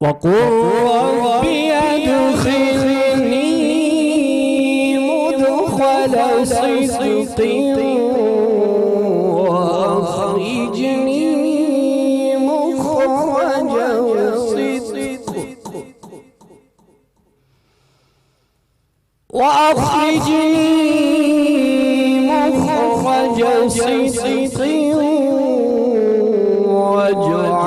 वक़ुल rabbi अदखिलनी मुदखल सिद्क़िन वअख़रिजनी मुख़रज सिद्क़ वअख़रिजनी मुख़रज सिद्क़ वाजअल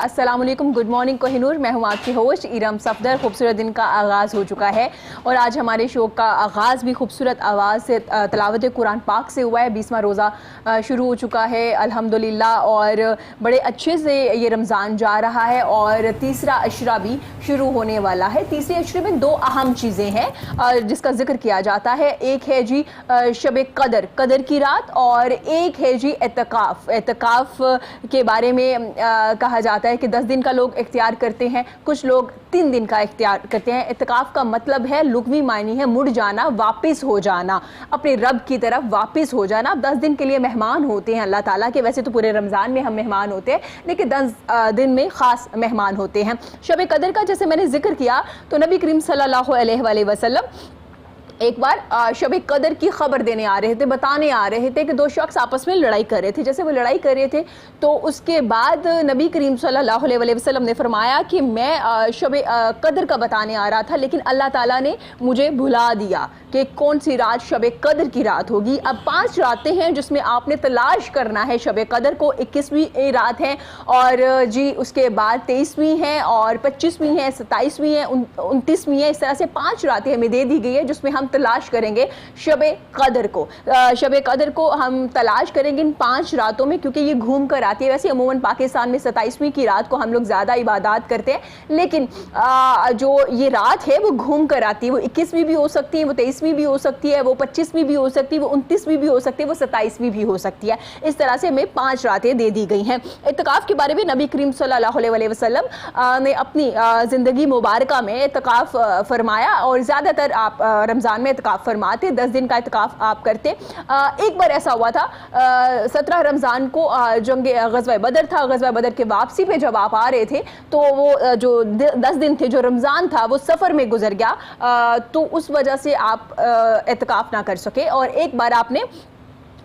अस्सलाम वालेकुम, good morning Kohinoor. मैं हूँ आपकी होस्ट इरम सफदर। खूबसूरत दिन का आगाज़ हो चुका है और आज हमारे शो का आगाज़ भी खूबसूरत आवाज़ से तलावत कुरान पाक से हुआ है। 20वां रोज़ा शुरू हो चुका है अल्हम्दुलिल्लाह और बड़े अच्छे से ये रमज़ान जा रहा है और तीसरा अशरा भी शुरू होने वाला है। तीसरे अशरे में दो अहम चीज़ें हैं जिसका जिक्र किया जाता है। एक है जी शब कदर, कदर की रात, और एक है जी एतकाफ़। एतकाफ़ के बारे में कहा जाता है कि 10 दिन का लोग इख्तियार करते हैं, कुछ लोग 3 दिन का इख्तियार करते हैं। इत्काफ का मतलब है, लुग़वी मायनी है मुड़ जाना, वापस हो जाना, अपने रब की तरफ वापस हो जाना। 10 दिन के लिए मेहमान होते हैं अल्लाह ताला के। वैसे तो पूरे रमज़ान में हम मेहमान होते हैं, लेकिन 10 दिन में ख़ास मेहमान होते हैं। शब कदर का जैसे मैंने जिक्र किया तो नबी करीम सल्लल्लाहु अलैहि वसल्लम एक बार शब कदर की खबर देने आ रहे थे, बताने आ रहे थे कि 2 शख्स आपस में लड़ाई कर रहे थे। जैसे वो लड़ाई कर रहे थे तो उसके बाद नबी करीम सल्लल्लाहु अलैहि वसल्लम ने फरमाया कि मैं शब कदर का बताने आ रहा था, लेकिन अल्लाह ताला ने मुझे भुला दिया कि कौन सी रात शब कदर की रात होगी। अब 5 रातें हैं जिसमें आपने तलाश करना है शब कदर को। 21वीं रात है और जी उसके बाद 23वीं है और 25वीं है, 27वीं है, 29वीं है। इस तरह से 5 रातें हमें दे दी गई है जिसमें हम तलाश करेंगे शब कदर को। शब कदर को हम तलाश करेंगे इन 5 रातों में, क्योंकि ये घूम कर आती है। वैसे अमूमन पाकिस्तान में 27वीं की रात को हम लोग ज़्यादा इबादत करते हैं, लेकिन जो ये रात है वो घूम कर आती है। वो 21वीं भी हो सकती है, वो 23वीं भी हो सकती है, वो 25वीं भी हो सकती है, वो 29वीं भी हो सकती है, वो 27वीं भी हो सकती है। इस तरह से हमें 5 रातें दे दी गई हैं। इत्तिकाफ़ के बारे में नबी करीम सल्लल्लाहु अलैहि वसल्लम ने अपनी ज़िंदगी मुबारक में इत्तिकाफ़ फरमाया, और ज़्यादातर आप रमज़ान में इत्तिकाफ़ फरमाते, 10 दिन का इत्तिकाफ़ आप करते। एक बार ऐसा हुआ था 17 रमज़ान को जंग ग़ज़वा बदर था। ग़ज़वा बदर के वापसी पे जब आप आ रहे थे तो वो जो 10 दिन थे, जो रमज़ान था, वो सफ़र में गुजर गया, तो उस वजह से आप इत्तिकाफ़ ना कर सके। और एक बार आपने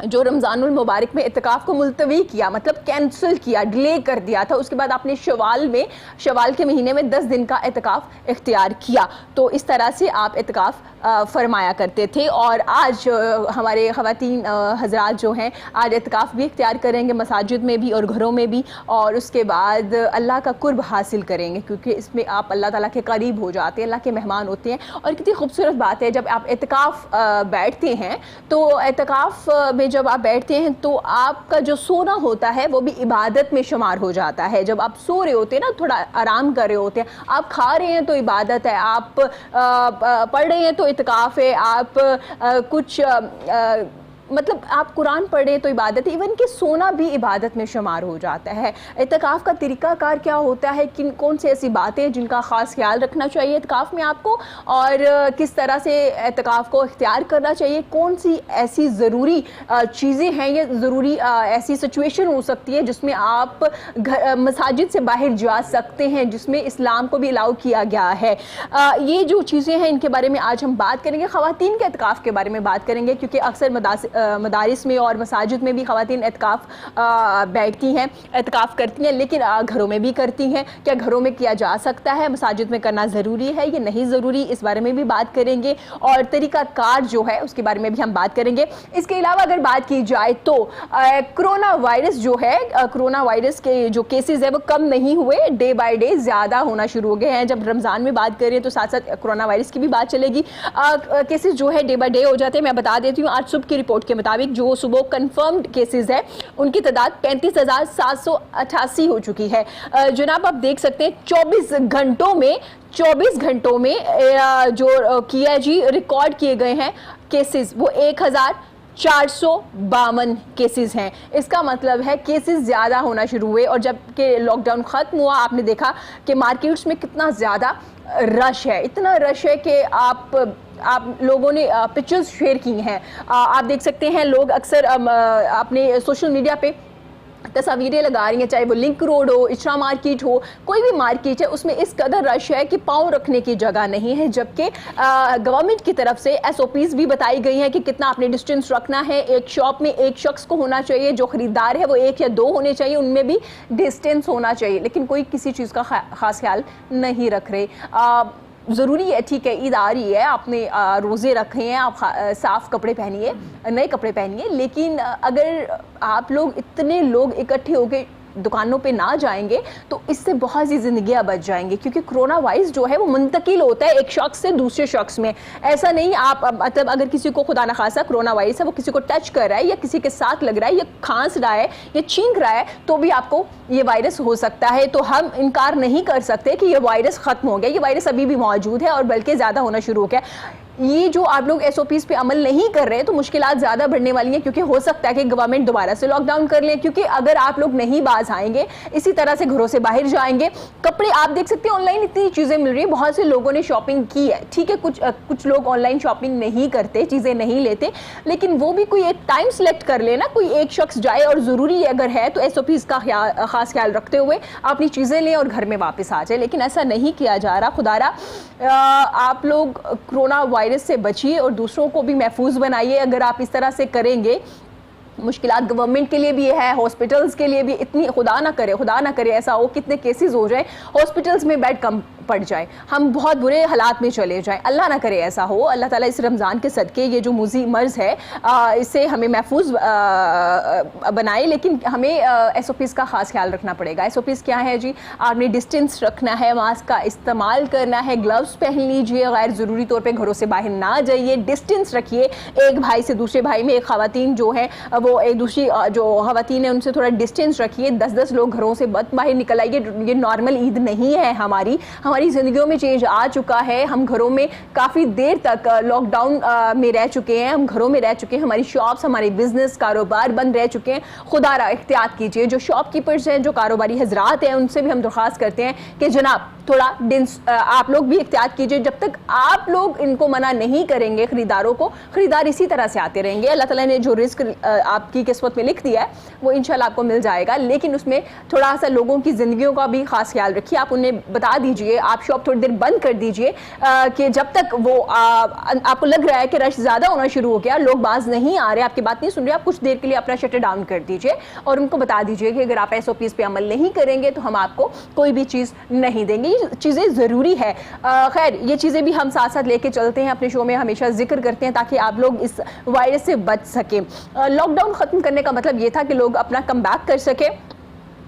जो रमज़ानुल मुबारक में इत्तिकाफ़ को मुलतवी किया, मतलब कैंसिल किया, डिले कर दिया था। उसके बाद आपने शवाल के महीने में 10 दिन का इत्तिकाफ़ इख्तियार किया। तो इस तरह से आप इत्तिकाफ़ फरमाया करते थे। और आज हमारे ख़वातीन हज़रात जो हैं आज इत्तिकाफ़ भी इख्तियार करेंगे, मसाजिद में भी और घरों में भी, और उसके बाद अल्लाह का कुर्ब हासिल करेंगे, क्योंकि इसमें आप अल्लाह ताला के करीब हो जाते हैं, अल्लाह के मेहमान होते हैं। और कितनी खूबसूरत बात है, जब आप इत्तिकाफ़ बैठते हैं तो इत्तिकाफ़ में जब आप बैठते हैं तो आपका जो सोना होता है वो भी इबादत में शुमार हो जाता है। जब आप सो रहे होते हैं ना, थोड़ा आराम कर रहे होते हैं, आप खा रहे हैं तो इबादत है, आप पढ़ रहे हैं तो इत्तिकाफ़ है, आप कुछ मतलब आप कुरान पढ़ें तो इबादत है, इवन कि सोना भी इबादत में शुमार हो जाता है। इत्तिकाफ़ का तरीक़ाकार क्या होता है, कौन सी ऐसी बातें जिनका ख़ास ख्याल रखना चाहिए इत्तिकाफ़ में आपको, और किस तरह से इत्तिकाफ़ को इख्तियार करना चाहिए, कौन सी ऐसी ज़रूरी चीज़ें हैं, ये ज़रूरी ऐसी सिचुएशन हो सकती है जिसमें आप मसाजिद से बाहर जा सकते हैं, जिसमें इस्लाम को भी अलाउ किया गया है। ये जो चीज़ें हैं इनके बारे में आज हम बात करेंगे। ख़वातीन के इत्तिकाफ़ के बारे में बात करेंगे, क्योंकि अक्सर मदारिस में और मसाजिद में भी ख़वातीन इत्तिकाफ़ बैठती हैं, इत्तिकाफ़ करती हैं, लेकिन घरों में भी करती हैं। क्या घरों में किया जा सकता है, मसाजिद में करना ज़रूरी है, ये नहीं ज़रूरी, इस बारे में भी बात करेंगे। और तरीक़ाकार जो है उसके बारे में भी हम बात करेंगे। इसके अलावा अगर बात की जाए तो कोरोना वायरस जो है, कोरोना वायरस के जो केसेस है वो कम नहीं हुए, डे बाय डे ज़्यादा होना शुरू हो गए हैं। जब रमज़ान में बात करें तो साथ साथ कोरोना वायरस की भी बात चलेगी। केसेस जो है डे बाय डे हो जाते हैं। मैं बता देती हूँ, आज सुबह की रिपोर्ट के मुताबिक जो सुबह कंफर्म्ड केसेस है उनकी तादाद 35,788 हो चुकी है। जनाब आप देख सकते हैं 24 घंटों में जो किया जी रिकॉर्ड किए गए हैं केसेस वो 1452 केसेस हैं। इसका मतलब है केसेस ज़्यादा होना शुरू हुए, और जब के लॉकडाउन ख़त्म हुआ आपने देखा कि मार्केट्स में कितना ज़्यादा रश है, इतना रश है कि आप लोगों ने पिक्चर्स शेयर की हैं। आप देख सकते हैं लोग अक्सर अपने सोशल मीडिया पे तस्वीरें लगा रही हैं, चाहे वो लिंक रोड हो, इचरा मार्केट हो, कोई भी मार्केट है, उसमें इस कदर रश है कि पाँव रखने की जगह नहीं है। जबकि गवर्नमेंट की तरफ से SOPs भी बताई गई हैं कि कितना आपने डिस्टेंस रखना है। एक शॉप में एक शख्स को होना चाहिए, जो ख़रीदार है वो 1 या 2 होने चाहिए, उनमें भी डिस्टेंस होना चाहिए, लेकिन कोई किसी चीज़ का ख़ास ख्याल नहीं रख रहे। ज़रूरी है, ठीक है, ईद आ रही है, आपने रोज़े रखे हैं, आप साफ़ कपड़े पहनिए, नए कपड़े पहनिए, लेकिन अगर आप लोग इतने लोग इकट्ठे होकर दुकानों पे ना जाएंगे तो इससे बहुत सी ज़िंदगियाँ बच जाएंगी, क्योंकि कोरोना वायरस जो है वो मुंतकिल होता है एक शख्स से दूसरे शख्स में। ऐसा नहीं आप मतलब अगर किसी को खुदा न खासा कोरोना वायरस है, वो किसी को टच कर रहा है या किसी के साथ लग रहा है या खांस रहा है या छींक रहा है तो भी आपको ये वायरस हो सकता है। तो हम इनकार नहीं कर सकते कि ये वायरस ख़त्म हो गया, ये वायरस अभी भी मौजूद है और बल्कि ज़्यादा होना शुरू हो गया। ये जो आप लोग SOPs पे अमल नहीं कर रहे हैं तो मुश्किलात ज़्यादा बढ़ने वाली हैं, क्योंकि हो सकता है कि गवर्नमेंट दोबारा से लॉकडाउन कर लें। क्योंकि अगर आप लोग नहीं बाज आएंगे, इसी तरह से घरों से बाहर जाएंगे, कपड़े आप देख सकते हैं ऑनलाइन इतनी चीज़ें मिल रही है, बहुत से लोगों ने शॉपिंग की है, ठीक है, कुछ लोग ऑनलाइन शॉपिंग नहीं करते, चीज़ें नहीं लेते, लेकिन वो भी कोई एक टाइम सेलेक्ट कर लेना, कोई एक शख्स जाए और ज़रूरी अगर है तो SOPs का ख़ास ख्याल रखते हुए अपनी चीज़ें लें और घर में वापस आ जाए, लेकिन ऐसा नहीं किया जा रहा। खुदारा आप लोग कोरोना वायरस से बचिए और दूसरों को भी महफूज बनाइए। अगर आप इस तरह से करेंगे, मुश्किलात गवर्नमेंट के लिए भी है, हॉस्पिटल्स के लिए भी, इतनी खुदा ना करे ऐसा हो कितने केसेस हो जाए, हॉस्पिटल्स में बेड कम पड़ जाए, हम बहुत बुरे हालात में चले जाएं। अल्लाह ना करे ऐसा हो। अल्लाह ताला इस रमज़ान के सदके ये जो मुज़ी मर्ज़ है इससे हमें महफूज बनाए, लेकिन हमें SOPs का ख़ास ख्याल रखना पड़ेगा। SOPs क्या है जी? आपने डिस्टेंस रखना है, मास्क का इस्तेमाल करना है, ग्लव्स पहन लीजिए, गैर ज़रूरी तौर पे घरों से बाहर ना जाइए, डिस्टेंस रखिए एक भाई से दूसरे भाई में। एक ख़वातीन जो है वो एक दूसरी जो ख़वातीन है उनसे थोड़ा डिस्टेंस रखिए। 10-10 लोग घरों से मत बाहर निकल आइए। ये नॉर्मल ईद नहीं है हमारी ज़िंदगियों में चेंज आ चुका है। हम घरों में काफ़ी देर तक लॉकडाउन में रह चुके हैं, हम घरों में रह चुके हैं, हमारी शॉप्स, हमारे बिजनेस कारोबार बंद रह चुके हैं। खुदारा एहतियात कीजिए। जो शॉपकीपर्स हैं, जो कारोबारी हजरात हैं, उनसे भी हम दरख्वास्त करते हैं कि जनाब थोड़ा आप लोग भी एहतियात कीजिए। जब तक आप लोग इनको मना नहीं करेंगे खरीदारों को, खरीदार इसी तरह से आते रहेंगे। अल्लाह ताला ने जो रिस्क आपकी किस्मत में लिख दिया है वो इंशाल्लाह आपको मिल जाएगा, लेकिन उसमें थोड़ा सा लोगों की ज़िंदगियों का भी खास ख्याल रखिए। आप उन्हें बता दीजिए, आप शॉप थोड़ी देर बंद कर दीजिए कि जब तक वो आपको लग रहा है कि रश ज़्यादा होना शुरू हो गया, लोग बाज नहीं आ रहे, आपकी बात नहीं सुन रहे, आप कुछ देर के लिए अपना शटर डाउन कर दीजिए और उनको बता दीजिए कि अगर आप SOPs पे अमल नहीं करेंगे तो हम आपको कोई भी चीज़ नहीं देंगे। ये चीज़ें ज़रूरी है। खैर, ये चीज़ें भी हम साथ साथ लेके चलते हैं, अपने शो में हमेशा जिक्र करते हैं ताकि आप लोग इस वायरस से बच सकें। लॉकडाउन ख़त्म करने का मतलब ये था कि लोग अपना कम बैक कर सके।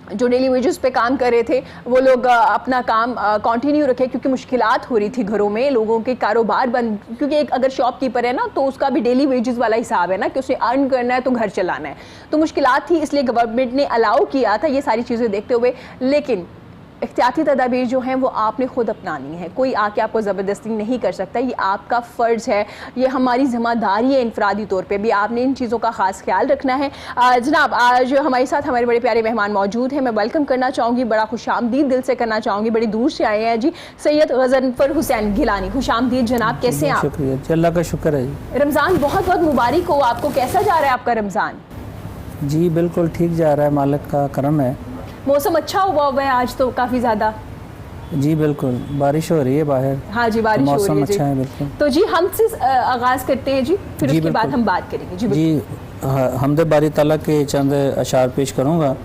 जो डेली वेजेस पे काम कर रहे थे वो लोग अपना काम कंटिन्यू रखें, क्योंकि मुश्किलात हो रही थी घरों में, लोगों के कारोबार बंद। क्योंकि एक अगर शॉपकीपर है ना तो उसका भी डेली वेजेस वाला हिसाब है ना कि उसे अर्न करना है तो घर चलाना है, तो मुश्किलात थी, इसलिए गवर्नमेंट ने अलाउ किया था ये सारी चीज़ें देखते हुए। लेकिन एहतियाती तदाबीर जो हैं वो आपने खुद अपनानी है, कोई आके आपको ज़बरदस्ती नहीं कर सकता। ये आपका फ़र्ज़ है, ये हमारी ज़िम्मेदारी है, इनफरादी तौर पे भी आपने इन चीज़ों का ख़ास ख्याल रखना है। जनाब, आज हमारे साथ हमारे बड़े प्यारे मेहमान मौजूद हैं, मैं वेलकम करना चाहूँगी, बड़ा खुशामदीद दिल से करना चाहूँगी। बड़ी दूर से आए हैं जी, सैयद गज़नफ़र हुसैन गिलानी। खुशामदीद जनाब, कैसे हैं आप? शुक्रिया जी, अल्लाह का शुक्र है जी। रमज़ान बहुत बहुत मुबारक हो आपको। कैसा जा रहा है आपका रमज़ान? जी बिल्कुल ठीक जा रहा है, मालिक का करम है। मौसम अच्छा हुआ है आज तो काफ़ी ज़्यादा। जी बिल्कुल, बारिश हो रही है बाहर। हाँ जी, बारिश हो रही है मौसम जी। अच्छा है बिल्कुल। तो जी हमसे आगाज़ करते हैं जी, फिर जी उसके बाद बिल्कुल। हम बात करेंगे जी। जी हमद बारी ताला के चंद अशार पेश करूँगा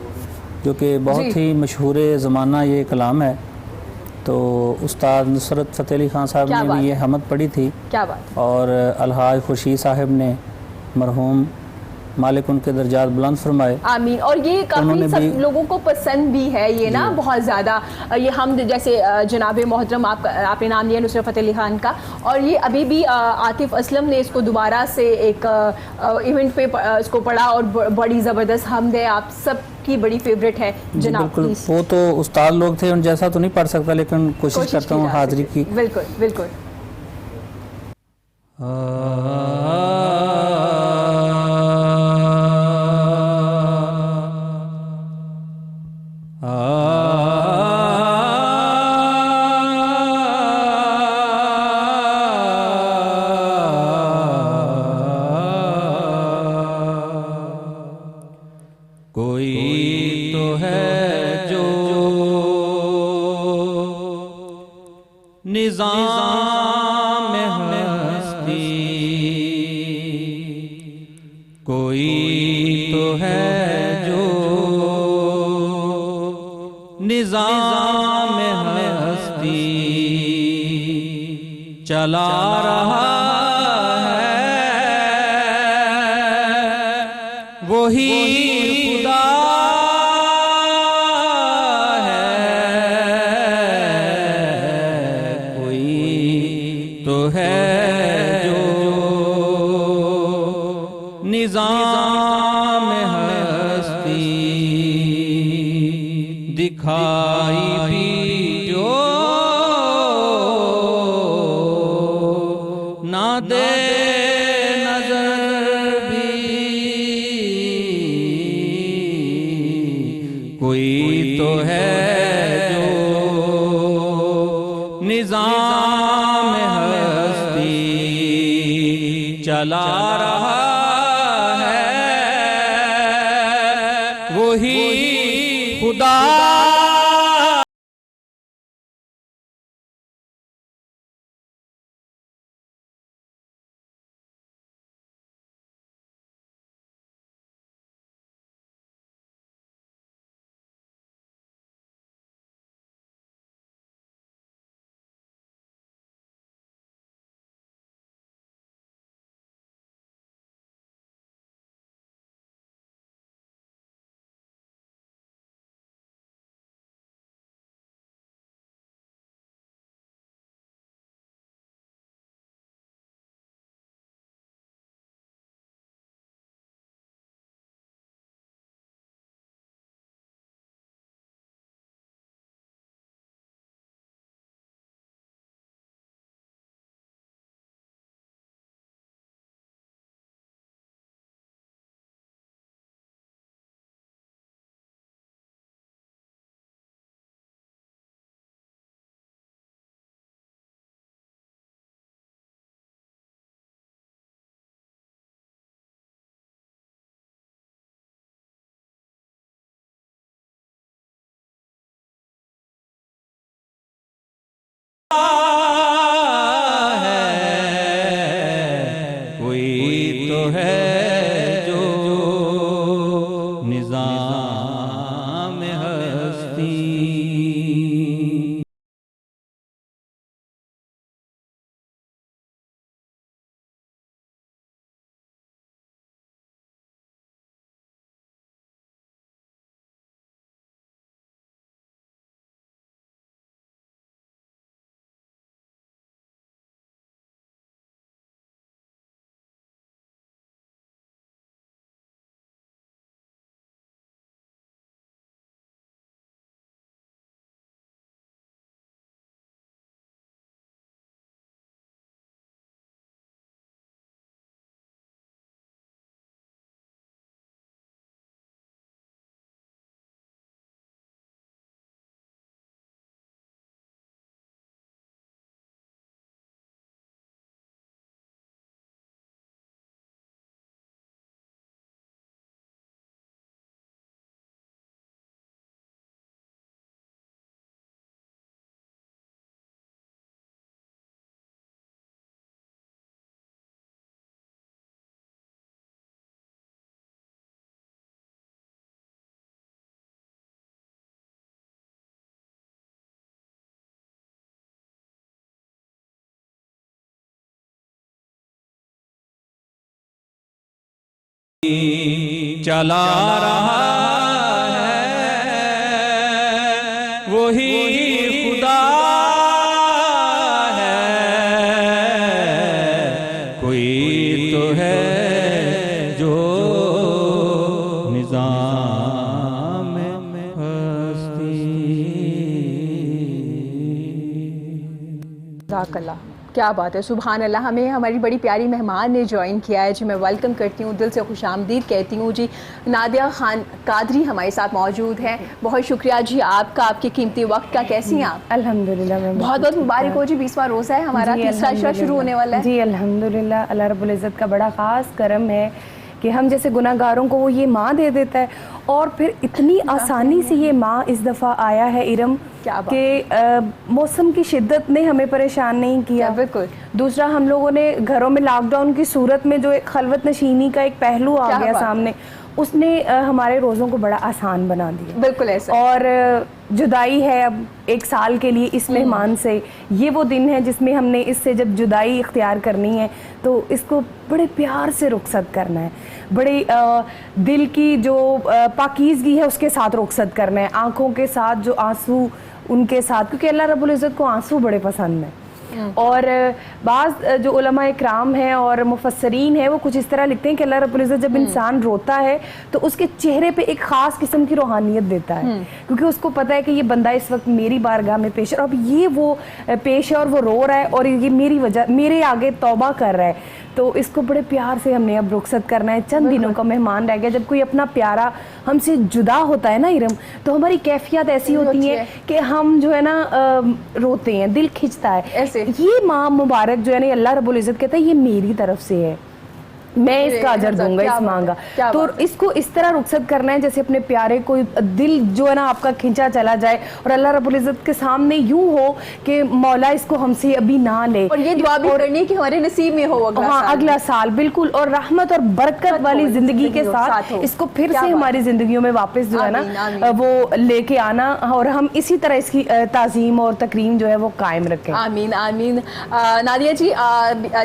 जो कि बहुत ही मशहूर ज़माना ये कलाम है। तो उस्ताद नुसरत फ़तेह अली ख़ान साहब क्या ने बात भी ये है। हमद पढ़ी थी क्या बात। और अलहाज खुर्शीद साहब ने, मरहूम मालिक उनके दर्जात बुलंद फरमाए। आमीन। और ये काफ़ी सब लोगों को पसंद भी है ये ना, बहुत ज़्यादा। ये हम जैसे जनाब मोहतरम आपने नाम लिया नुसरत फ़तेह अली ख़ान का, और ये अभी भी आतिफ़ असलम ने इसको दोबारा से एक इवेंट पे इसको पढ़ा और बड़ी ज़बरदस्त हमद है, आप सब की बड़ी फेवरेट है जनाब। बिल्कुल, वो तो उस्ताद लोग थे, उन जैसा तो नहीं पढ़ सकता, लेकिन कोशिश करता हूँ हाज़िरी की। बिल्कुल बिल्कुल। कोई तो है जो निज़ाम में हस्ती, कोई तो है जो निज़ाम में हस्ती चला रहा है, वही खुदा निज़ाम हस्ती दिखाई भी जो ना दे नजर भी, कोई तो है जो निज़ाम हस्ती चला रहा है, वही खुदा। चला रहा है वही खुदा है, कोई तो है जो निज़ाम हस्ती। जाज़ाकल्लाह, क्या बात है, सुभान अल्लाह। हमें हमारी बड़ी प्यारी मेहमान ने ज्वाइन किया है जी, मैं वेलकम करती हूँ, दिल से खुशामदीद कहती हूँ जी। नादिया खान कादरी हमारे साथ मौजूद हैं, बहुत शुक्रिया जी आपका, आपके कीमती वक्त का। कैसी हैं आप? अल्हम्दुलिल्लाह, मैं बहुत बहुत मुबारक हो जी, 20वां रोज़ा है हमारा, तीसरा अशरा शुरू होने वाला है जी। अल्हम्दुलिल्लाह, अल्लाह रब्बुल इज़्ज़त का बड़ा ख़ास करम है कि हम जैसे गुनाहगारों को वो ये माँ दे देता है, और फिर इतनी आसानी से ये माँ इस दफ़ा आया है इरम कि मौसम की शिद्दत ने हमें परेशान नहीं किया। बिल्कुल। दूसरा, हम लोगों ने घरों में लॉकडाउन की सूरत में जो एक खलवत नशीनी का एक पहलू आ गया सामने, उसने हमारे रोज़ों को बड़ा आसान बना दिया। बिल्कुल ऐसा। और जुदाई है अब 1 साल के लिए इस मेहमान से, ये वो दिन है जिसमें हमने इससे जब जुदाई इख्तियार करनी है तो इसको बड़े प्यार से रुखसत करना है, बड़े दिल की जो पाकीज़गी है उसके साथ रुखसत करना है, आँखों के साथ जो आंसू उनके साथ, क्योंकि अल्लाह रब्बुल इज़्ज़त को आंसू बड़े पसंद हैं। और बाज़ जो उलमा इकराम हैं और मुफस्सरीन हैं वो कुछ इस तरह लिखते हैं कि अल्लाह रब्बुल इज़्ज़त जब इंसान रोता है तो उसके चेहरे पे एक ख़ास किस्म की रूहानियत देता है, क्योंकि उसको पता है कि ये बंदा इस वक्त मेरी बारगाह में पेश है, और अब ये वो पेश है और वो रो रहा है और ये मेरी वजह मेरे आगे तौबा कर रहा है, तो इसको बड़े प्यार से हमने अब रुखसत करना है। चंद दिनों का मेहमान रह गया। जब कोई अपना प्यारा हमसे जुदा होता है ना इरम, तो हमारी कैफियत ऐसी होती है कि हम जो है ना रोते हैं, दिल खिंचता है ऐसे। ये माँ मुबारक जो है ना, अल्लाह रब्बुल इज़्ज़त कहता है ये मेरी तरफ से है, मैं इसका अजर दूंगा इस मांगा। तो इसको इस तरह रुखसत करना है जैसे अपने प्यारे कोई दिल जो है ना आपका खिंचा चला जाए और अल्लाह रब्बुल इज़्ज़त के सामने यूं हो कि मौला इसको हमसे अभी ना ले, और ये दुआ भी करनी है कि हमारे नसीब में हो अगला साल, बिल्कुल, और रहमत और बरकत वाली जिंदगी के साथ इसको फिर से हमारी जिंदगियों में वापस जो है ना वो लेके आना, और हम इसी तरह इसकी ताज़ीम और तकरीम जो है वो कायम रखें। आमीन आमीन। नादिया जी,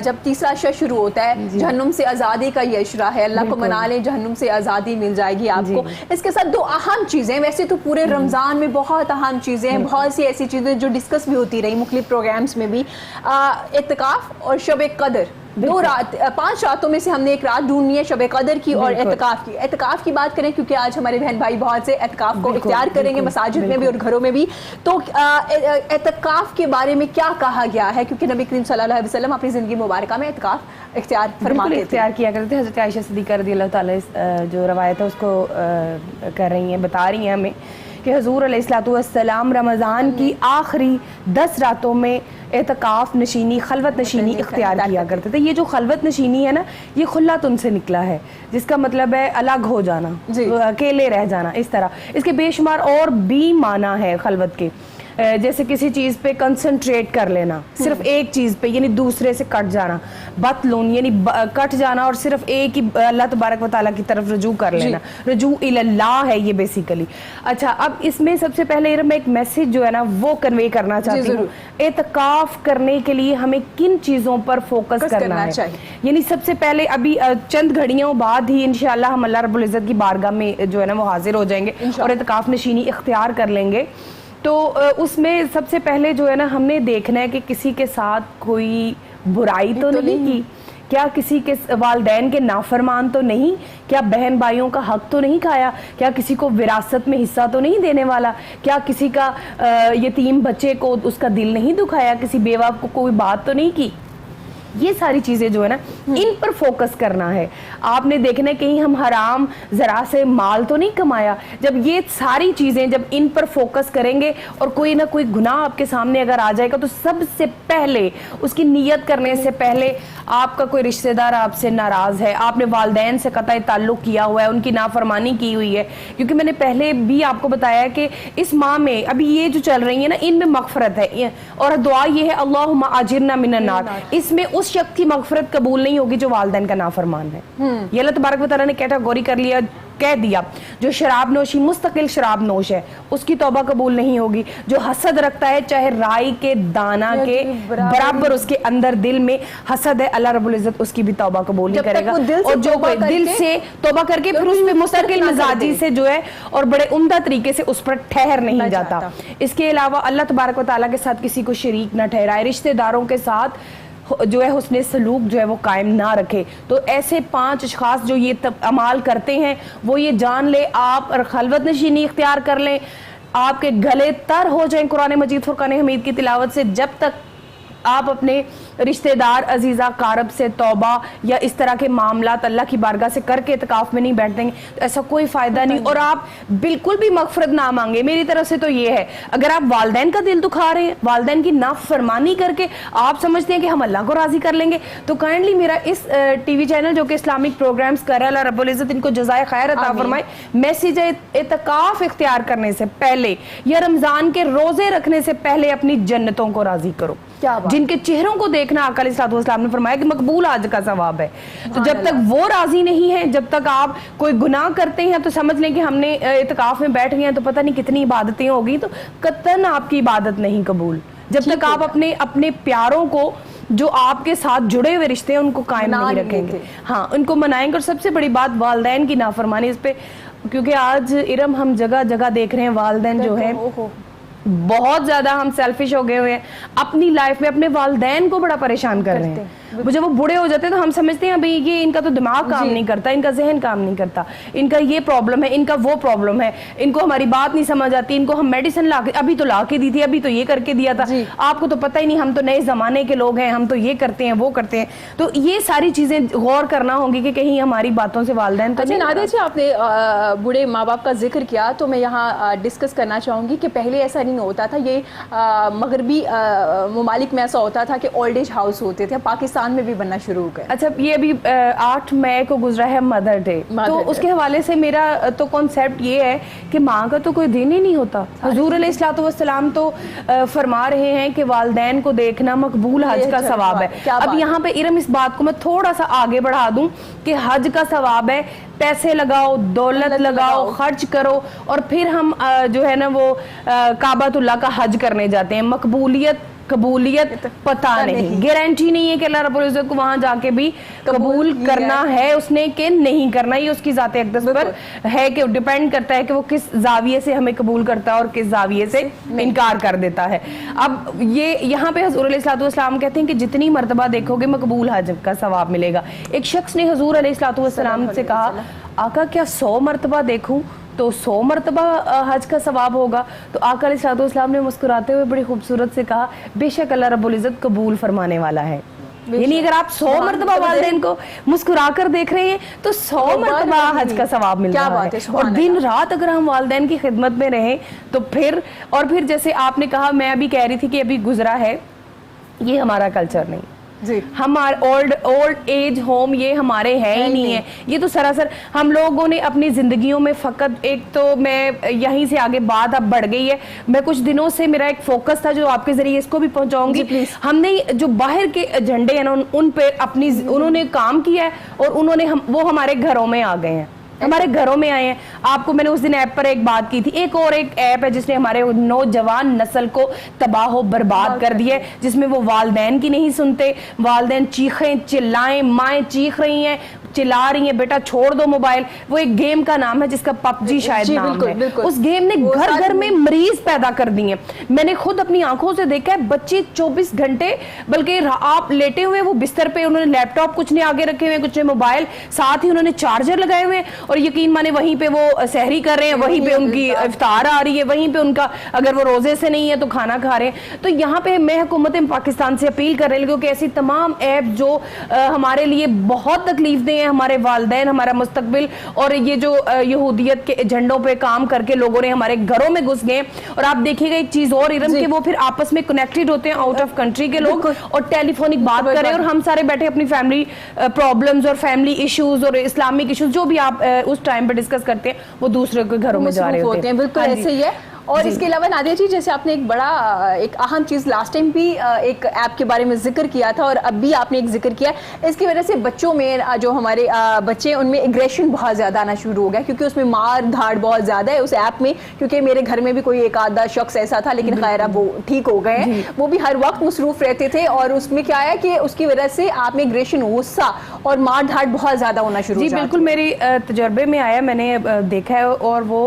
जब तीसरा अशरा शुरू होता है, जहन्नुम से आज़ादी का ये अशरा है, अल्लाह को मना लें, जहन्नुम से आज़ादी मिल जाएगी आपको। इसके साथ 2 अहम चीज़ें, वैसे तो पूरे रमज़ान में बहुत अहम चीज़ें हैं, बहुत सी ऐसी चीज़ें जो डिस्कस भी होती रही मुख्तलिफ प्रोग्राम्स में भी, इत्तिकाफ़ और शब कदर, 2 रात 5 रातों में से हमने एक रात ढूंढनी है शब कदर की और एतकाफ की बात करें, क्योंकि आज हमारे बहन भाई बहुत से एतकाफ को इख्तियार करेंगे मसाजिद में भी और घरों में भी। तो एतकाफ के बारे में क्या कहा गया है, क्योंकि नबी करीम सल्लल्लाहु अलैहि वसल्लम अपनी ज़िंदगी मुबारक में एतकाफ इख्तियार किया करते थे। हज़रत आयशा सिद्दीक़ा रज़ियल्लाहु ताला जो रवायत है उसको कर रही हैं, बता रही हैं हमें कि हुज़ूर अलैहिस्सलातु वस्सलाम रमज़ान की आखिरी 10 रातों में एतकाफ नशीनी, खलवत नशीनी इख्तियार किया करते थे। ये जो खलवत नशीनी है ना, ये खुल्लत उनसे निकला है, जिसका मतलब है अलग हो जाना, अकेले रह जाना, इस तरह। इसके बेशुमार और भी माना है खलवत के, जैसे किसी चीज़ पे कंसंट्रेट कर लेना, सिर्फ एक चीज़ पे, यानी दूसरे से कट जाना, बतलून यानी कट जाना और सिर्फ एक ही अल्लाह तबारक व तआला की तरफ रजू कर लेना, रजू इल्लाह है ये बेसिकली। अच्छा, अब इसमें सबसे पहले मैं एक मैसेज जो है ना वो कन्वे करना चाहती हूँ। एतकाफ करने के लिए हमें किन चीज़ों पर फोकस करना है, यानी सबसे पहले अभी चंद घड़ियों बाद ही इंशाअल्लाह हम अल्लाह रब्बुल इज़्ज़त की बारगाह में जो है ना वो हाजिर हो जाएंगे और एतकाफ नशीनी इख्तियार कर लेंगे। तो उसमें सबसे पहले जो है ना हमने देखना है कि किसी के साथ कोई बुराई तो नहीं की, क्या किसी के वालिदैन के नाफरमान तो नहीं, क्या बहन भाइयों का हक तो नहीं खाया, क्या किसी को विरासत में हिस्सा तो नहीं देने वाला, क्या किसी का यतीम बच्चे को उसका दिल नहीं दुखाया, किसी बेवा को कोई बात तो नहीं की। ये सारी चीज़ें जो है ना इन पर फोकस करना है। आपने देखना है कहीं हम हराम ज़रा से माल तो नहीं कमाया। जब ये सारी चीज़ें जब इन पर फोकस करेंगे और कोई ना कोई गुनाह आपके सामने अगर आ जाएगा तो सबसे पहले उसकी नीयत करने से पहले आपका कोई रिश्तेदार आपसे नाराज़ है, आपने वालिदैन से कतई ताल्लुक़ किया हुआ है, उनकी नाफरमानी की हुई है, क्योंकि मैंने पहले भी आपको बताया कि इस माह में अभी ये जो चल रही है ना इनमें मग़फ़िरत है और दुआ ये है अल्लाहुम्मा अजिरना मिनन नार। इसमें उस शख्स की मग़फ़िरत कबूल नहीं होगी जो वालिदैन का नाफरमान है। ये अल्लाह तबारक व तआला ने कैटेगरी कर लिया कह दिया, जो शराब नोशी मुस्तकिल शराब नोश है उसकी तौबा कबूल नहीं होगी। जो हसद रखता है चाहे राई के दाना के बराबर उसके अंदर दिल में हसद है, अल्लाह रब्बुल इज्जत उसकी भी तौबा कबूल नहीं करेगा। और जो कोई दिल से तौबा करके फिर उस पे मुस्तकिल मिजाजी से जो है और बड़े उम्दा तरीके से उस पर ठहर नहीं जाता। इसके अलावा अल्लाह तबारक व तआला के साथ किसी को शरीक न ठहराए, रिश्तेदारों के साथ जो है हुस्ने सलूक जो है वो कायम ना रखे। तो ऐसे 5 अशखास जो ये अमाल करते हैं वो ये जान ले आप और खलवत नशीनी इख्तियार कर लें, आपके गले तर हो जाएं कुरान मजीद फुरकान हमीद की तिलावत से। जब तक आप अपने रिश्तेदार अजीज़ा कारब से तौबा या इस तरह के मामलात अल्लाह की बारगाह से करके इत्काफ में नहीं बैठ देंगे तो ऐसा कोई फ़ायदा नहीं। और आप बिल्कुल भी मगफरत ना मांगे। मेरी तरफ से तो ये है, अगर आप वालदैन का दिल दुखा रहे हैं, वालदैन की नाफरमानी करके आप समझते हैं कि हम अल्लाह को राज़ी कर लेंगे, तो काइंडली मेरा इस टीवी चैनल जो कि इस्लामिक प्रोग्राम्स कर रहा है, अल्लाह रब्बुल इज़्ज़त इनको जज़ाए खैर अता फरमाए, मैसेज इत्काफ इख्तियार करने से पहले या रमज़ान के रोज़े रखने से पहले अपनी जन्नतों को राज़ी करो। जिनके चेहरों को देखना आका अलैहिस्सलाम ने फरमाया कि मकबूल हज का सवाब है। तो जब तक वो राजी नहीं है, जब तक आप कोई गुनाह करते हैं तो समझ लें कि हमने इत्काफ में बैठ गए हैं तो पता नहीं कितनी इबादतें होगी, तो कतन आपकी इबादत नहीं कबूल जब तक आप अपने प्यारों को जो आपके साथ जुड़े हुए रिश्ते हैं उनको कायम नहीं रखेंगे। हाँ, उनको मनाएंगे। और सबसे बड़ी बात वालदैन की नाफरमानी, इस पे क्योंकि आज इरम हम जगह जगह देख रहे हैं वालदैन जो है बहुत ज्यादा हम सेल्फिश हो गए हुए हैं, अपनी लाइफ में अपने वालदैन को बड़ा परेशान कर रहे हैं। जब वो बूढ़े हो जाते हैं तो हम समझते हैं अभी ये इनका तो दिमाग काम नहीं करता, इनका जहन काम नहीं करता, इनका ये प्रॉब्लम है, इनका वो प्रॉब्लम है, इनको हमारी बात नहीं समझ आती, इनको हम मेडिसिन ला के अभी तो ला के दी थी, अभी तो ये करके दिया था, आपको तो पता ही नहीं, हम तो नए जमाने के लोग हैं, हम तो ये करते हैं वो करते हैं। तो ये सारी चीजें गौर करना होगी कि कहीं हमारी बातों से वालदैन तो नहीं। नादिया जी, आपने बूढ़े माँ बाप का जिक्र किया तो मैं यहाँ डिस्कस करना चाहूँगी कि पहले ऐसा नहीं होता था, ये मगरबी ममालिक में ऐसा होता था कि ओल्ड एज हाउस होते थे, पाकिस्तान में भी बनना शुरू हो गए। अच्छा, ये अभी 8 मई को गुजरा है मदर डे, तो उसके हवाले से मेरा तो कॉन्सेप्ट ये है कि माँ का तो कोई दिन ही नहीं होता। हुजूर अलैहिस्सलातु वस्सलाम तो फरमा रहे हैं कि वालदैन को देखना मकबूल हज का सवाब है। अब यहाँ पे इरम इस बात को मैं थोड़ा सा आगे बढ़ा दूं कि हज का सवाब है, पैसे लगाओ, दौलत लगाओ, खर्च करो और फिर हम जो है ना वो काबातुल्लाह का हज करने जाते हैं। कबूलियत पता नहीं, गारंटी नहीं है कि अल्लाह रब्बुल इज्जत को वहां जाके भी कबूल करना है उसने कि नहीं करना, ये उसकी ज़ात अक़दस पर है कि डिपेंड करता है कि वो किस जाविये से हमें कबूल करता है और किस जाविये से इनकार कर देता है। अब ये यहाँ पे हुज़ूर अलैहिस्सलातु वस्सलाम कहते हैं कि जितनी मरतबा देखोगे मकबूल हज का सवाब मिलेगा। एक शख्स ने हुज़ूर अलैहिस्सलातु वस्सलाम से कहा, आका क्या 100 मरतबा देखूं तो 100 मरतबा हज का सवाब होगा? तो आका अलैहिस्सलाम ने मुस्कुराते हुए बड़ी खूबसूरत से कहा, बेशक अल्लाह रब्बुल इज्जत कबूल फरमाने वाला है। यानी अगर आप 100 मरतबा वालिदैन को मुस्कुरा कर देख रहे हैं तो 100 मरतबा हज का सवाब मिल रहा है। और दिन रात अगर हम वालिदैन की खिदमत में रहें तो फिर जैसे आपने कहा, मैं अभी कह रही थी कि अभी गुजरा है, ये हमारा कल्चर नहीं जी, हमारे ओल्ड एज होम ये हमारे है ही नहीं है। ये तो सरासर हम लोगों ने अपनी जिंदगियों में फ़कत, एक तो मैं यहीं से आगे बात अब बढ़ गई है, मैं कुछ दिनों से मेरा एक फोकस था जो आपके जरिए इसको भी पहुंचाऊंगी। हमने जो बाहर के एजेंडे हैं ना उन पे उन्होंने काम किया है और वो हमारे घरों में आ गए हैं, हमारे घरों में आए हैं। आपको मैंने उस दिन ऐप पर एक बात की थी, एक ऐप है जिसने हमारे नौजवान नस्ल को तबाह बर्बाद कर दिया है, जिसमें वो वालदैन की नहीं सुनते, वालदैन चीखें चिल्लाएं, माएँ चीख रही हैं, चिल्ला रही हैं, बेटा छोड़ दो मोबाइल। वो एक गेम का नाम है जिसका पबजी शायद नाम है। उस गेम ने घर घर में मरीज पैदा कर दिए। मैंने खुद अपनी आंखों से देखा है, बच्चे 24 घंटे, बल्कि आप लेटे हुए वो बिस्तर पे, उन्होंने लैपटॉप कुछ ने आगे रखे हुए, कुछ ने मोबाइल, साथ ही उन्होंने चार्जर लगाए हुए और यकीन माने वहीं पे वो सहरी कर रहे हैं, वहीं पे उनकी इफ्तार आ रही है, वहीं पे उनका अगर वो रोजे से नहीं है तो खाना खा रहे हैं। तो यहाँ पे मैं हुकूमत पाकिस्तान से अपील कर रही हूँ कि ऐसी तमाम ऐप जो हमारे लिए बहुत तकलीफ दे हैं, हमारे वालिदैन, हमारा मुस्तकबिल और ये जो यहूदियत के एजेंडों पे काम करके लोगों ने हमारे घरों में घुस गए। और आप देखिएगा एक चीज और इरम के, वो फिर आपस में कनेक्टेड होते हैं आउट ऑफ कंट्री के लोग और टेलीफोनिक बात करें और हम सारे बैठे अपनी फैमिली प्रॉब्लम्स और फैमिली इश्यूज और इस्लामिक इश्यूज जो भी आप उस टाइम पे डिस्कस करते हैं वो दूसरे के घरों में जा रहे होते हैं। बिल्कुल ऐसे ही है। और इसके अलावा नादिया जी, जैसे आपने एक बड़ा एक अहम चीज़ लास्ट टाइम भी एक ऐप के बारे में जिक्र किया था और अब भी आपने एक जिक्र किया, इसकी वजह से बच्चों में जो हमारे बच्चे उनमें एग्रेशन बहुत ज़्यादा आना शुरू हो गया, क्योंकि उसमें मार धाड़ बहुत ज़्यादा है उस ऐप में। क्योंकि मेरे घर में भी कोई एक आधा शख्स ऐसा था, लेकिन खैर अब वो ठीक हो गए हैं। वो भी हर वक्त मसरूफ रहते थे और उसमें क्या है कि उसकी वजह से आप में एग्रेशन, गुस्सा और मार धाड़ बहुत ज़्यादा होना शुरू हो जी बिल्कुल, मेरे तजर्बे में आया, मैंने देखा है। और वो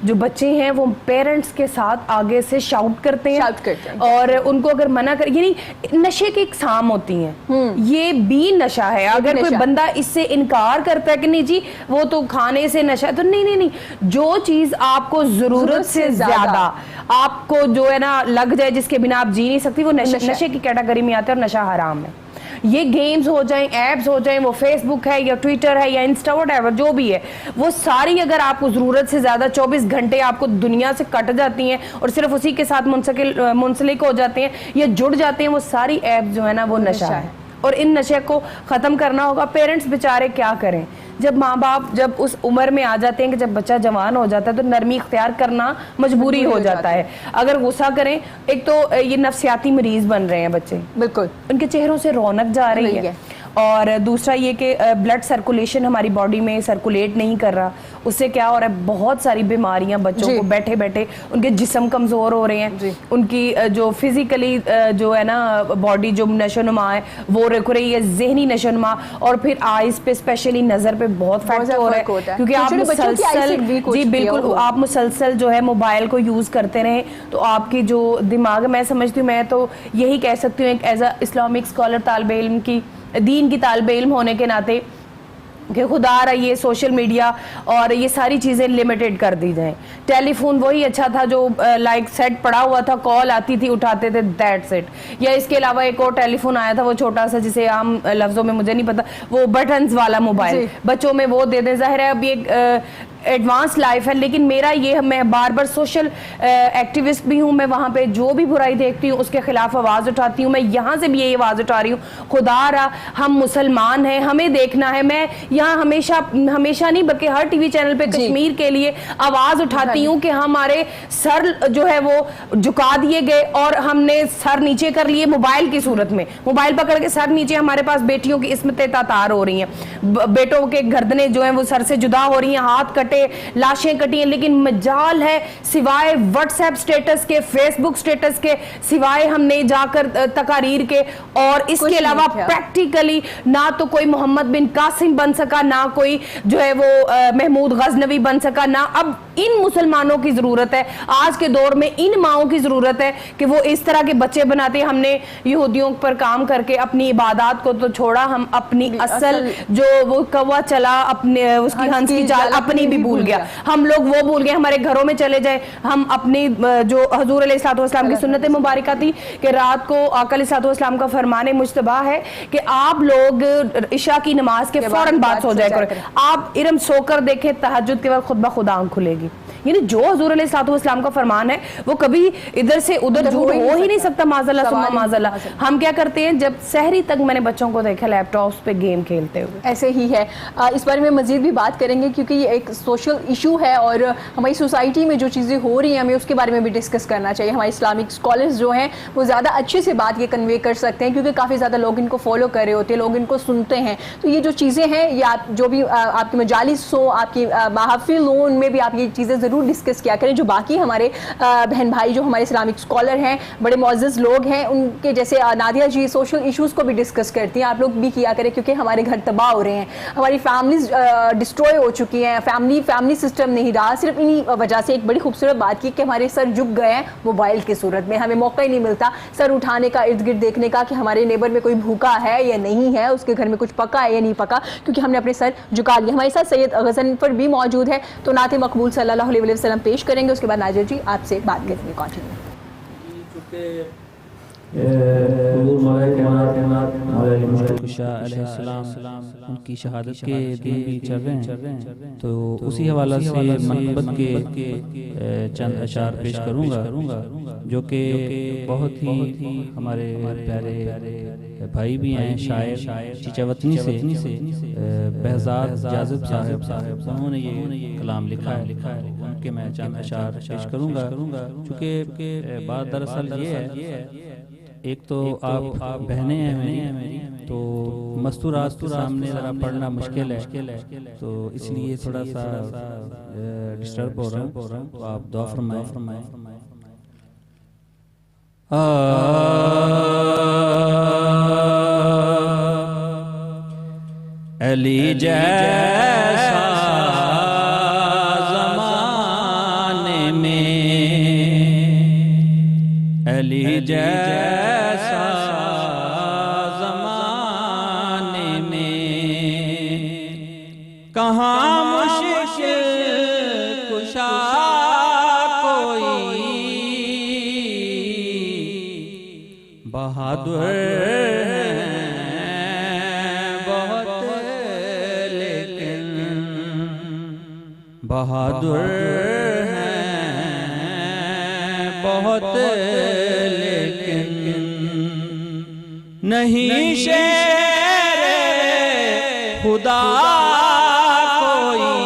जो बच्चे हैं वो पेरेंट्स के साथ आगे से शाउट करते हैं और उनको अगर मना कर, यानी नशे की इकसाम होती हैं, ये भी नशा है। अगर कोई बंदा इससे इनकार करता है कि नहीं जी वो तो खाने से नशा है, तो नहीं, जो चीज आपको जरूरत से ज्यादा आपको जो है ना लग जाए, जिसके बिना आप जी नहीं सकती, वो नशे की कैटेगरी में आता है और नशा हराम है। ये गेम्स हो जाएं, एप्स हो जाएं, वो फेसबुक है या ट्विटर है या इंस्टा व्हाटएवर जो भी है, वो सारी अगर आपको ज़रूरत से ज़्यादा 24 घंटे आपको दुनिया से कट जाती हैं और सिर्फ उसी के साथ मुंसलिक हो जाते हैं या जुड़ जाते हैं, वो सारी ऐप जो है ना वो नशा है। और इन नशे को ख़त्म करना होगा। पेरेंट्स बेचारे क्या करें, जब माँ बाप जब उस उम्र में आ जाते हैं कि जब बच्चा जवान हो जाता है तो नरमी इख्तियार करना मजबूरी हो जाता है। अगर गुस्सा करें, एक तो ये नफ्सियाती मरीज बन रहे हैं बच्चे, बिल्कुल उनके चेहरों से रौनक जा रही है, और दूसरा ये कि ब्लड सर्कुलेशन हमारी बॉडी में सर्कुलेट नहीं कर रहा, उससे क्या हो रहा है, बहुत सारी बीमारियां बच्चों को बैठे बैठे उनके जिस्म कमज़ोर हो रहे हैं, उनकी जो फिजिकली जो है ना बॉडी जो नशोनुमा है वो रुक रही है, जहनी नशोनुमा, और फिर आइज पे स्पेशली नज़र पे बहुत फैक्ट हो रहा है, क्योंकि आप मुसलसल, जी बिल्कुल, आप मुसलसल जो है मोबाइल को यूज़ करते रहें तो आपकी जो दिमाग, मैं समझती हूँ, मैं तो यही कह सकती हूँ एक एज अ इस्लामिक स्कॉलर, तालिबे इल्म की, दीन की तालिबे इल्म होने के नाते, कि खुदा रहा ये सोशल मीडिया और ये सारी चीज़ें लिमिटेड कर दी जाएं। टेलीफोन वही अच्छा था जो लाइक सेट पड़ा हुआ था, कॉल आती थी उठाते थे, दैट्स इट। या इसके अलावा एक और टेलीफोन आया था वो छोटा सा, जिसे आम लफ्ज़ों में मुझे नहीं पता, वो बटन्स वाला मोबाइल, बच्चों में वो दे दें। ज़ाहिर है अभी एक एडवांस लाइफ है, लेकिन मेरा ये, मैं बार बार सोशल एक्टिविस्ट भी हूँ, मैं वहाँ पे जो भी बुराई देखती हूँ उसके खिलाफ आवाज़ उठाती हूँ। मैं यहाँ से भी यही आवाज़ उठा रही हूँ, खुदा रहा हम मुसलमान हैं, हमें देखना है। मैं यहाँ हमेशा नहीं बल्कि हर टीवी चैनल पे कश्मीर के लिए आवाज़ उठाती हूँ कि हमारे सर जो है वो झुका दिए गए और हमने सर नीचे कर लिए मोबाइल की सूरत में, मोबाइल पकड़ के सर नीचे। हमारे पास बेटियों की इस्मतें तातार हो रही हैं, बेटों के गर्दनें जो हैं वो सर से जुदा हो रही हैं, हाथ कटे, लाशें कटी हैं, लेकिन मजाल है सिवाय व्हाट्सएप स्टेटस के, फेसबुक स्टेटस के, सिवाय हमने जाकर तकारीर के, और इसके अलावा प्रैक्टिकली ना तो कोई मोहम्मद बिन कासिम बन सका, ना कोई जो है वो महमूद गजनवी बन सका, ना अब इन मुसलमानों की जरूरत है, आज के दौर में इन माओं की जरूरत है कि वो इस तरह के बच्चे बनाते हैं। हमने यहूदियों पर काम करके अपनी इबादत को तो छोड़ा, हम अपनी असल जो वो कौवा चला अपने उसकी हंस की चाल अपनी भी भूल गया, हम लोग वो भूल गए। हमारे घरों में चले जाए, हम अपनी जो हजूर अलैहिस्सलाम की सुन्नत मुबारका थी कि रात को आका अलैहिस्सलाम का फरमाने मुज्तबा है कि आप लोग इशा की नमाज के फौरन बाद सो जाया करें। आप इरम सोकर देखें, तहज्जुद के वक्त खुद ब खुद आंख खुलेगी। यानी जो हजूर अलैहिस्सलाम का फरमान है वो कभी इधर से उधर झूठ हो ही नहीं सकता। माज़अल्लाह सुम्मा माज़अल्लाह। हम क्या करते हैं, जब सहरी तक मैंने बच्चों को देखा लैपटॉप्स पे गेम खेलते हुए। ऐसे ही है, इस बारे में मजीद भी बात करेंगे क्योंकि ये एक सोशल इशू है और हमारी सोसाइटी में जो चीज़ें हो रही हैं हमें उसके बारे में भी डिस्कस करना चाहिए। हमारे इस्लामिक स्कॉलर्स जो हैं वो ज़्यादा अच्छे से बात ये कन्वे कर सकते हैं, क्योंकि काफ़ी ज़्यादा लोग इनको फॉलो कर रहे होते हैं, लोग इनको सुनते हैं। तो ये जो चीज़ें हैं, ये आप जो भी आपकी मजालिस हो, आपकी महफिल हो, उनमें भी आप ये चीज़ें ज़रूर डिस्कस किया करें। जो बाकी हमारे बहन भाई जो हमारे इस्लामिक स्कॉलर हैं, बड़े मुअज़्ज़ज़ लोग हैं, उनके जैसे नादिया जी सोशल इश्यूज़ को भी डिस्कस करती हैं, आप लोग भी किया करें, क्योंकि हमारे घर तबाह हो रहे हैं, हमारी फैमिलीज डिस्ट्रॉय हो चुकी हैं, फैमिली सिस्टम नहीं रहा। सिर्फ इन्हीं वजह से एक बड़ी खूबसूरत बात की कि हमारे सर झुक गए हैं मोबाइल की सूरत में, हमें मौका ही नहीं मिलता सर उठाने का, इर्द गिर्द देखने का कि हमारे नेबर में कोई भूखा है या नहीं है, उसके घर में कुछ पका है या नहीं पका, क्योंकि हमने अपने सर झुका लिया। हमारे साथ सैयद गज़नफ़र भी मौजूद है, तो नाते मकबूल सल्लल्लाहु अलैहि वसल्लम पेश करेंगे, उसके बाद नाजिर जी आपसे बात करेंगे। कंटिन्यू। उनकी शहादत के दिन भी चल रहे हैं, तो उसी हवाला से मनक़बत के चंद अशार पेश करूँगा जो कि बहुत ही हमारे प्यारे भाई भी हैं, शायर चीचावतनी से बहज़ाद जाज़िब साहब, उन्होंने ये कलाम लिखा है। उनके मैं चंद अशार पेश करूँगा। चूँकि बात दरअसल ये है, एक तो आप बहनें हैं मेरी, तो मस्तूरात के सामने ज़रा पढ़ना मुश्किल है, तो इसलिए थोड़ा सा डिस्टर्ब हो रहा हूँ, तो आप दुआ फरमाएं। अली जैसा ज़माने में, अली जैसा ज़माने में, कहाँ मुश्किल कुशा कोई, बहादुर बहादुर हैं बहुत, लेकिन नहीं शेर खुदा कोई,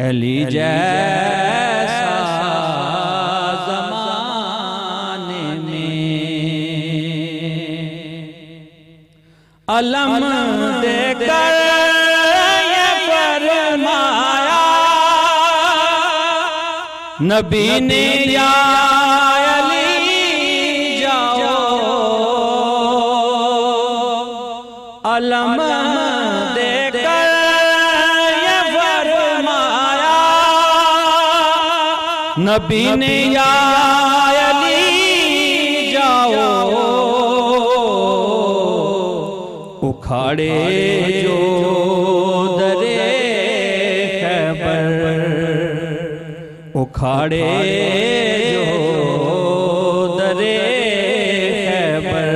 अली जैसा ज़माने में, अलम देकर नबी ने या अली जाओ, अलम देकर ये फरमाया, नबी ने या अली जाओ, उखाड़े जो दरे खैबर, उखाड़े जो दरे खैबर,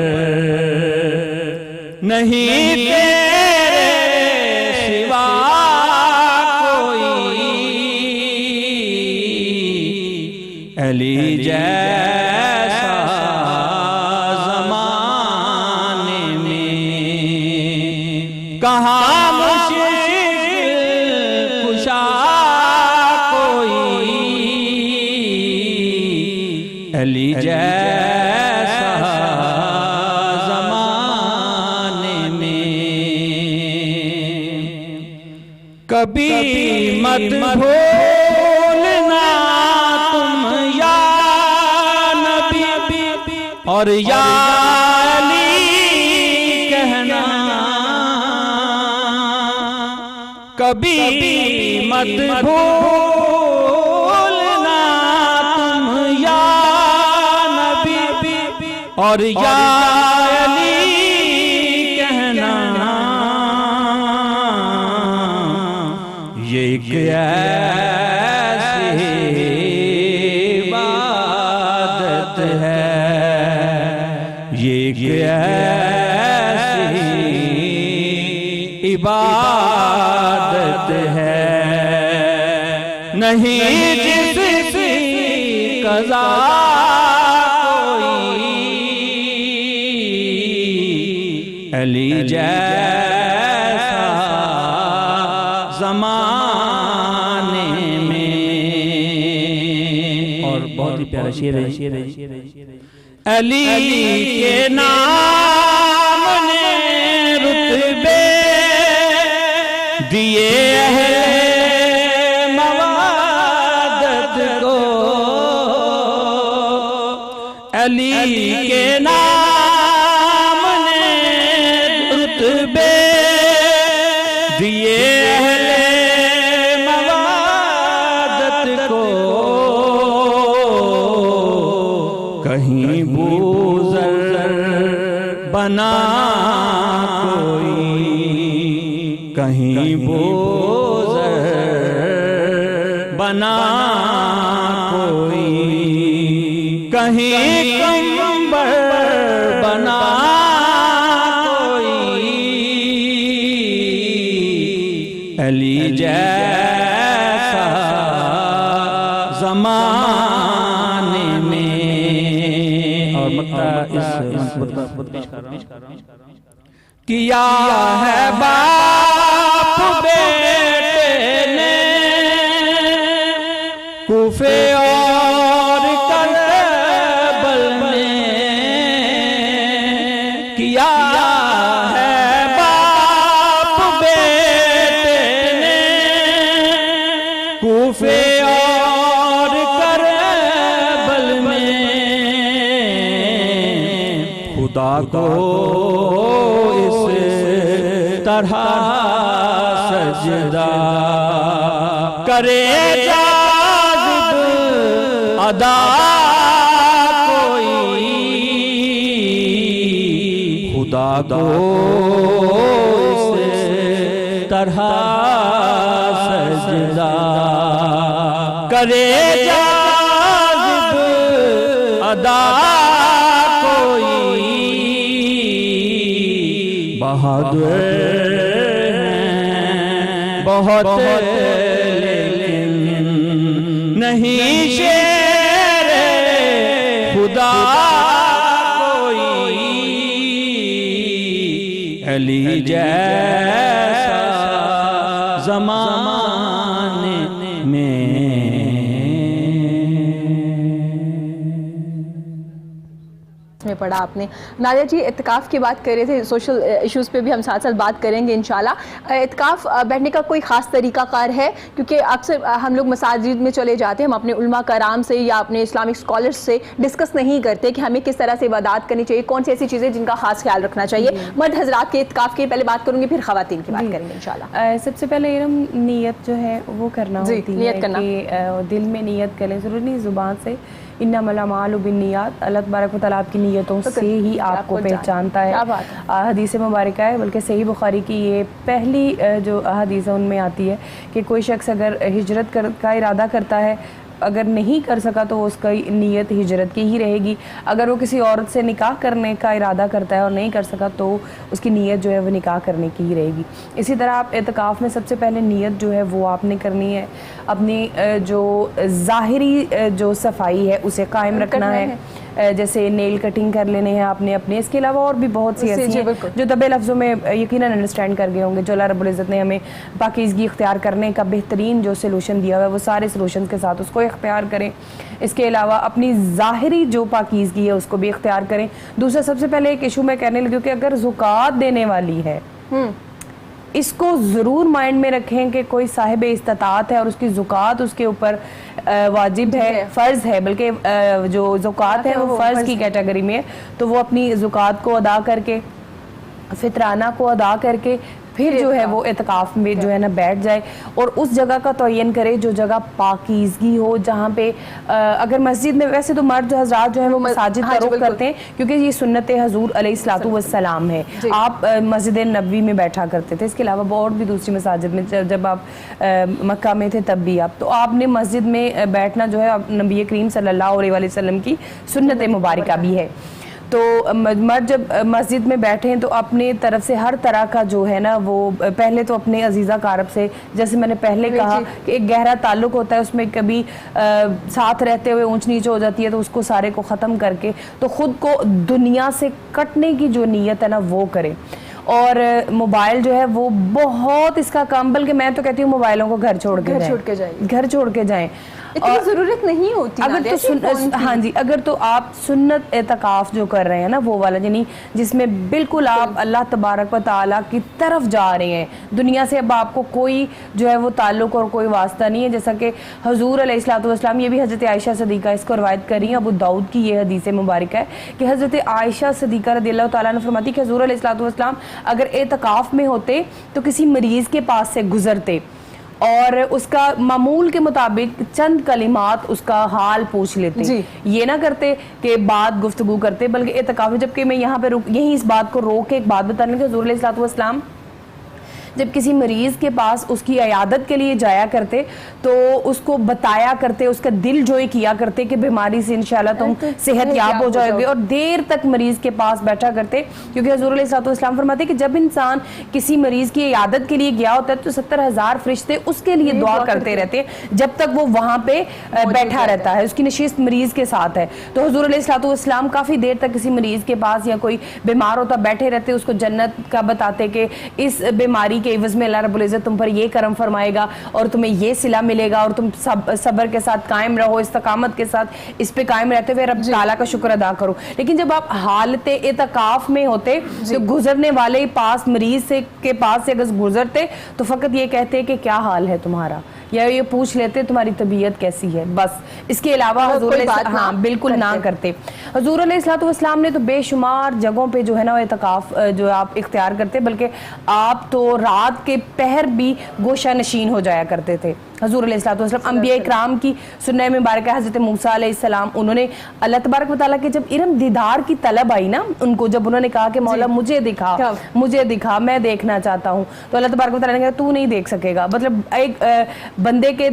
नहीं तेरे सिवा कोई, अली जैसा ज़माने में, कहाँ मुश्किल कुशा अली जैसा ज़माने में, कभी मत भूलना तुम या नबी और या अली कहना, कभी मत भूलना तुम या और या अली कहना, ये एक ऐसी इबादत है, ये एक ऐसी इबादत है, नहीं जिसकी कज़ा अली जैसा ज़माने में। और बहुत ही प्यारा शेर है, अली के नाम ने रुतबे दिए अहले मवादत को, अली के नाम ने रुतबे दिए अहले मवादत को, कहीं बूज़र बना कोई, कहीं बूज़र बना कोई, कहीं कंबर बना कोई, अली जैसा ज़माने में। और इस किया है बाप बेटे कूफे और करबल में किया है बाप बेटे ने, कूफे और करबल में खुदा को इस तरह सजदा करे जाज़िब अदा कोई, खुदा को इस तरह सजदा करे जाज़िब अदा कोई। बहादुर बहुत लेकिन नहीं शेर खुदा कोई, अली जैसा ज़माने में। में पढ़ा आपने। नादिया जी, इत्तिकाफ़ की बात कर रहे थे, सोशल इश्यूज़ पे भी हम साथ साथ बात करेंगे इंशाल्लाह। इत्तिकाफ़ बैठने का कोई ख़ास तरीक़ाकार है? क्योंकि अक्सर हम लोग मसाजिद में चले जाते हैं, हम अपने उलमा कराम से या अपने इस्लामिक स्कॉलर्स से डिस्कस नहीं करते कि हमें किस तरह से इबादत करनी चाहिए, कौन सी ऐसी चीज़ें जिनका खास ख्याल रखना चाहिए। मर्द हज़रात के इत्तिकाफ़ की पहले बात करूँगी, फिर ख़वातीन की बात करेंगे इंशाल्लाह। सबसे पहले नीयत जो है वो करना होती है, नियत करना, कि दिल में नियत करें, ज़रूरी नहीं ज़ुबान से। इन्नमल अमालु बिन्नियात, अल्लाह तबारक व तआला आपकी नियतों से ही आपको पहचानता है। हदीस मुबारक है, बल्कि सही बुखारी की ये पहली जो हदीस है उनमें आती है कि कोई शख्स अगर हिजरत का इरादा करता है, अगर नहीं कर सका तो उसका नीयत हिजरत की ही रहेगी। अगर वो किसी औरत से निकाह करने का इरादा करता है और नहीं कर सका तो उसकी नीयत जो है वो निकाह करने की ही रहेगी। इसी तरह आप एतकाफ़ में सबसे पहले नीयत जो है वो आपने करनी है, अपनी जो ज़ाहिरी जो सफाई है उसे कायम रखना है। जैसे नेल कटिंग कर लेने हैं आपने अपने, इसके अलावा और भी बहुत सी ऐसी हैं जो दबे लफ्ज़ों में यकीनन अंडरस्टैंड कर गए होंगे। जो अल्लाह रब्बुल इज़्ज़त ने हमें पाकीज़गी इख्तियार करने का बेहतरीन जो सलूशन दिया हुआ है, वो सारे सलूशन के साथ उसको इख्तियार करें। इसके अलावा अपनी ज़ाहिरी जो पाकीज़गी है उसको भी इख्तियार करें। दूसरा, सबसे पहले एक इशू मैं कहने लगी कि अगर ज़ुकात देने वाली है, इसको ज़रूर माइंड में रखें कि कोई साहिब इस्तात है और उसकी ज़ुकात उसके ऊपर वाजिब है, फ़र्ज़ है, बल्कि जो ज़ुकात है वो फ़र्ज़ की कैटेगरी में है, तो वो अपनी ज़ुकात को अदा करके, फितराना को अदा करके फिर जो है वो एतकाफ़ में जो है ना बैठ जाए और उस जगह का तयन करे जो जगह पाकीज़गी हो, जहाँ पे अगर मस्जिद में, वैसे तो मर्द हज़रात जो है वो मसाजिद का रुख करते हैं क्योंकि ये सुन्नत हज़ूर अलैहिस्सलातु वस्सलाम है। आप मस्जिद नबवी में बैठा करते थे, इसके अलावा और भी दूसरी मसाजिद में, जब आप मक्का में थे तब भी आप, तो आपने मस्जिद में बैठना जो है नबी करीम सल्लल्लाहु अलैहि वसल्लम की सुन्नत मुबारका भी है। तो मर्द जब मस्जिद में बैठे हैं तो अपने तरफ से हर तरह का जो है ना वो पहले तो अपने अजीज़ा कारब से, जैसे मैंने पहले कहा कि एक गहरा ताल्लुक होता है, उसमें कभी साथ रहते हुए ऊंच नीच हो जाती है, तो उसको सारे को ख़त्म करके तो ख़ुद को दुनिया से कटने की जो नीयत है ना वो करें। और मोबाइल जो है वो बहुत इसका काम, बल्कि मैं तो कहती हूँ मोबाइलों को घर छोड़ के जाएं। इतनी ज़रूरत नहीं होती अगर तो हाँ जी, अगर तो आप सुन्नत एतकाफ़ जो कर रहे हैं ना वो वाला, यानी जिसमें बिल्कुल आप अल्लाह तबारक व तआला की तरफ जा रहे हैं, दुनिया से अब आपको कोई जो है वो ताल्लुक़ और कोई वास्ता नहीं है, जैसा कि हुज़ूर अलैहिस्सलातु वस्सलाम, ये भी हज़रत आयशा सदीक़ा इसको रवायत कर रही हैं, अबू दाऊद की ये हदीस मुबारक है कि हज़रत आयशा सदीक़ा रज़ियल्लाहु तआला अन्हा फरमाती कि हुज़ूर अलैहिस्सलातु वस्सलाम अगर एतकाफ़ में होते तो किसी मरीज़ के पास से गुजरते और उसका मामूल के मुताबिक चंद कलिमात उसका हाल पूछ लेते, ये ना करते कि बात गुफ्तगू करते, बल्कि एतकाफ़ में, जबकि मैं यहाँ पे यहीं इस बात को रोक के एक बात बताने के, हुज़ूर अलैहिस्सलातु वस्सलाम जब किसी मरीज़ के पास उसकी अयादत के लिए जाया करते तो उसको बताया करते, उसका दिल जोई किया करते कि बीमारी से इंशाल्लाह तुम सेहतयाब हो जाओगे, और देर तक मरीज़ के पास बैठा करते, क्योंकि हुज़ूर अलैहिस्सलातु वस्सलाम फरमाते कि जब इंसान किसी मरीज़ की अयादत के लिए गया होता है तो 70,000 फरिश्ते उसके लिए दुआ करते रहते हैं जब तक वो वहाँ पे बैठा रहता है, उसकी नशिस्त मरीज़ के साथ है। तो हुज़ूर अलैहिस्सलातु वस्सलाम काफ़ी देर तक किसी मरीज़ के पास या कोई बीमार होता बैठे रहते, उसको जन्नत का बताते कि इस बीमारी के एवज में अल्लाह रब्बुल इज़्ज़त तुम पर ये करम फरमाएगा और तुम्हें ये सिला मिलेगा और तुम सब्र के साथ कायम रहो, इस्तकामत के साथ इस पे कायम रहते हुए रब ताला का शुक्र अदा करो। लेकिन जब आप हालत इतकाफ में होते तो गुजरने वाले पास मरीज से के पास से अगर गुजरते तो फकत ये कहते कि क्या हाल है तुम्हारा, या ये पूछ लेते तुम्हारी तबीयत कैसी है, बस। इसके अलावा हुजूर हाँ बिल्कुल ना करते। हुजूर अलैहिस्सलाम ने तो बेशुमार जगहों पे जो है ना इतकाफ जो आप इख्तियार करते, बल्कि आप तो रात के पहर भी गोशा नशीन हो जाया करते थे। हुजूर अलैहिस्सलाम अंबिया इकराम की सुन्नत मुबारक हज़रत मूसा अलैहिस्सलाम, उन्होंने अल्लाह तबारक व तआला के जब इरम दीदार की तलब आई ना उनको, जब उन्होंने कहा कि मौला मुझे दिखा मैं देखना चाहता हूँ, तो अल्लाह तबारक व तआला ने कहा तू नहीं देख सकेगा। मतलब एक बंदे के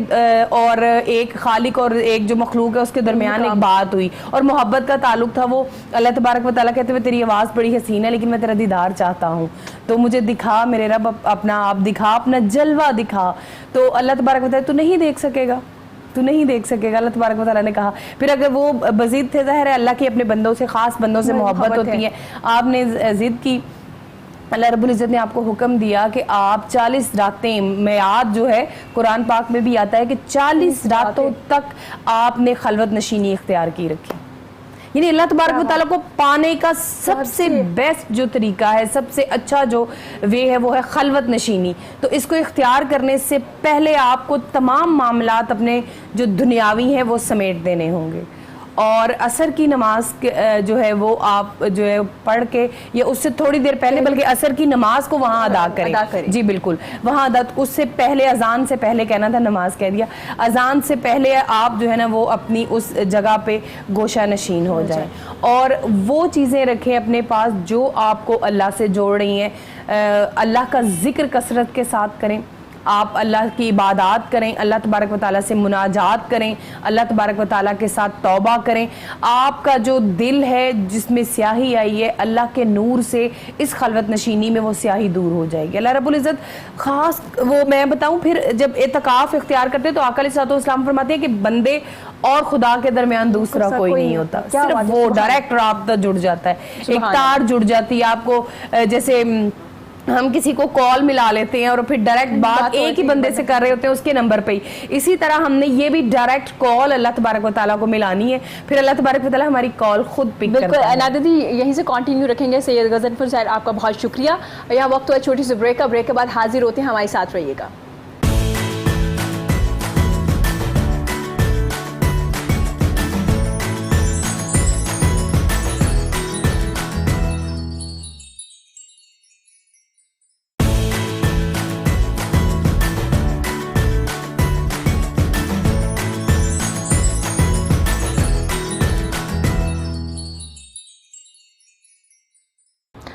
और एक खालिक और एक जो मखलूक है उसके दरमियान एक बात हुई और मोहब्बत का ताल्लुक था। वो अल्लाह तबारक व तआला कहते हुए तेरी आवाज़ बड़ी हसीन है लेकिन मैं तेरा दीदार चाहता हूँ, तो मुझे दिखा मेरे रब, अपना आप दिखा, अपना जलवा दिखा। तो अल्लाह तबारक व तआला तू नहीं देख सकेगा, तू नहीं देख सकेगा, अल्लाह तबारक व तआला ने कहा। फिर अगर वो बजीद थे, ज़ाहिर है अल्लाह की अपने बंदों से, ख़ास बंदों से मोहब्बत होती है, आपने ज़िद की, अल्लाह रब्बुल इज़्ज़त ने आपको हुक्म दिया कि आप 40 रातें, मेयाद जो है कुरान पाक में भी आता है कि 40 रातों तक आपने खलवत नशीनी इख्तियार की रखी। यानी अल्लाह तबारक व तआला को पाने का सबसे बेस्ट जो तरीका है, सबसे अच्छा जो वे है वो है खलवत नशीनी। तो इसको इख्तियार करने से पहले आपको तमाम मामलात अपने जो दुनियावी हैं वो समेट देने होंगे और असर की नमाज जो है वो आप जो है पढ़ के या उससे थोड़ी देर पहले, बल्कि असर की नमाज को वहाँ अदा करें। जी बिल्कुल, वहाँ अदा, उससे पहले अजान से पहले कहना था, नमाज कह दिया, अजान से पहले आप जो है ना वो अपनी उस जगह पे गोशा नशीन हो जाए और वो चीज़ें रखें अपने पास जो आपको अल्लाह से जोड़ रही हैं। अल्लाह का जिक्र कसरत के साथ करें, आप अल्लाह की इबादत करें, अल्लाह तबारक व तआला से मुनाजात करें, अल्लाह तबारक व तआला के साथ तौबा करें। आपका जो दिल है जिसमें स्याही आई है, अल्लाह के नूर से इस खलवत नशीनी में वो स्याही दूर हो जाएगी। अल्लाह रब्बुल इज़्ज़त ख़ास वो मैं बताऊं, फिर जब इत्काफ इख्तियार करते हैं तो आका अलैहिस्सलाम फरमाते हैं कि बंदे और खुदा के दरमियान दूसरा कोई नहीं होता, सिर्फ वो डायरेक्ट राब्ता जुड़ जाता है, एक तार जुड़ जाती है। आपको जैसे हम किसी को कॉल मिला लेते हैं और फिर डायरेक्ट बात एक ही बंदे से कर रहे होते हैं उसके नंबर पे ही, इसी तरह हमने ये भी डायरेक्ट कॉल अल्लाह तबारक व तआला को मिलानी है, फिर अल्लाह तबारक व तआला हमारी कॉल खुद पिक करता है। बिल्कुल नादिया दी, यहीं से कंटिन्यू रखेंगे। सैयद गज़नफर साहब आपका बहुत शुक्रिया। यहाँ वक्त हुआ छोटी सी ब्रेक का, ब्रेक के बाद हाजिर होते हैं, हमारे साथ रहिएगा।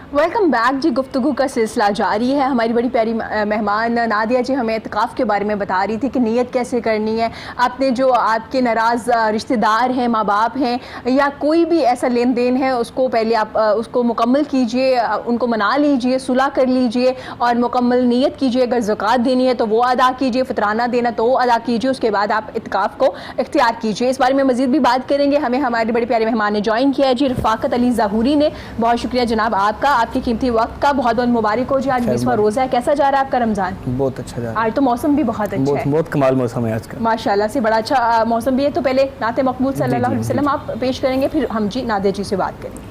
वेलकम बैक जी। गुफ्तगू का सिलसिला जारी है। हमारी बड़ी प्यारी मेहमान नादिया जी हमें इत्काफ़ के बारे में बता रही थी कि नीयत कैसे करनी है। आपने जो आपके नाराज़ रिश्तेदार हैं, माँ बाप हैं या कोई भी ऐसा लेन देन है उसको पहले आप उसको मुकम्मल कीजिए, उनको मना लीजिए, सुलह कर लीजिए और मुकम्मल नीयत कीजिए। अगर ज़कात देनी है तो वो अदा कीजिए, फितराना देना तो वो अदा कीजिए, उसके बाद आप इत्काफ़ को इख्तियार कीजिए। इस बारे में मज़ीद भी बात करेंगे। हमें हमारे बड़े प्यारे मेहमान ने ज्वाइन किया है जी, रफ़ाकत अली ज़हूरी ने। बहुत शुक्रिया जनाब आपका, आपके कीमती वक्त का। बहुत बहुत मुबारक हो जी, आज 20वां रोज़ा है। कैसा जा रहा है आपका रमज़ान? बहुत अच्छा जा रहा है। आज तो मौसम भी बहुत अच्छा है, बहुत कमाल मौसम है आज का, माशाल्लाह से बड़ा अच्छा मौसम भी है। तो पहले नाते मकबूल सल्लल्लाहु अलैहि वसल्लम आप पेश करेंगे, फिर हम जी नादिया जी से बात करेंगे।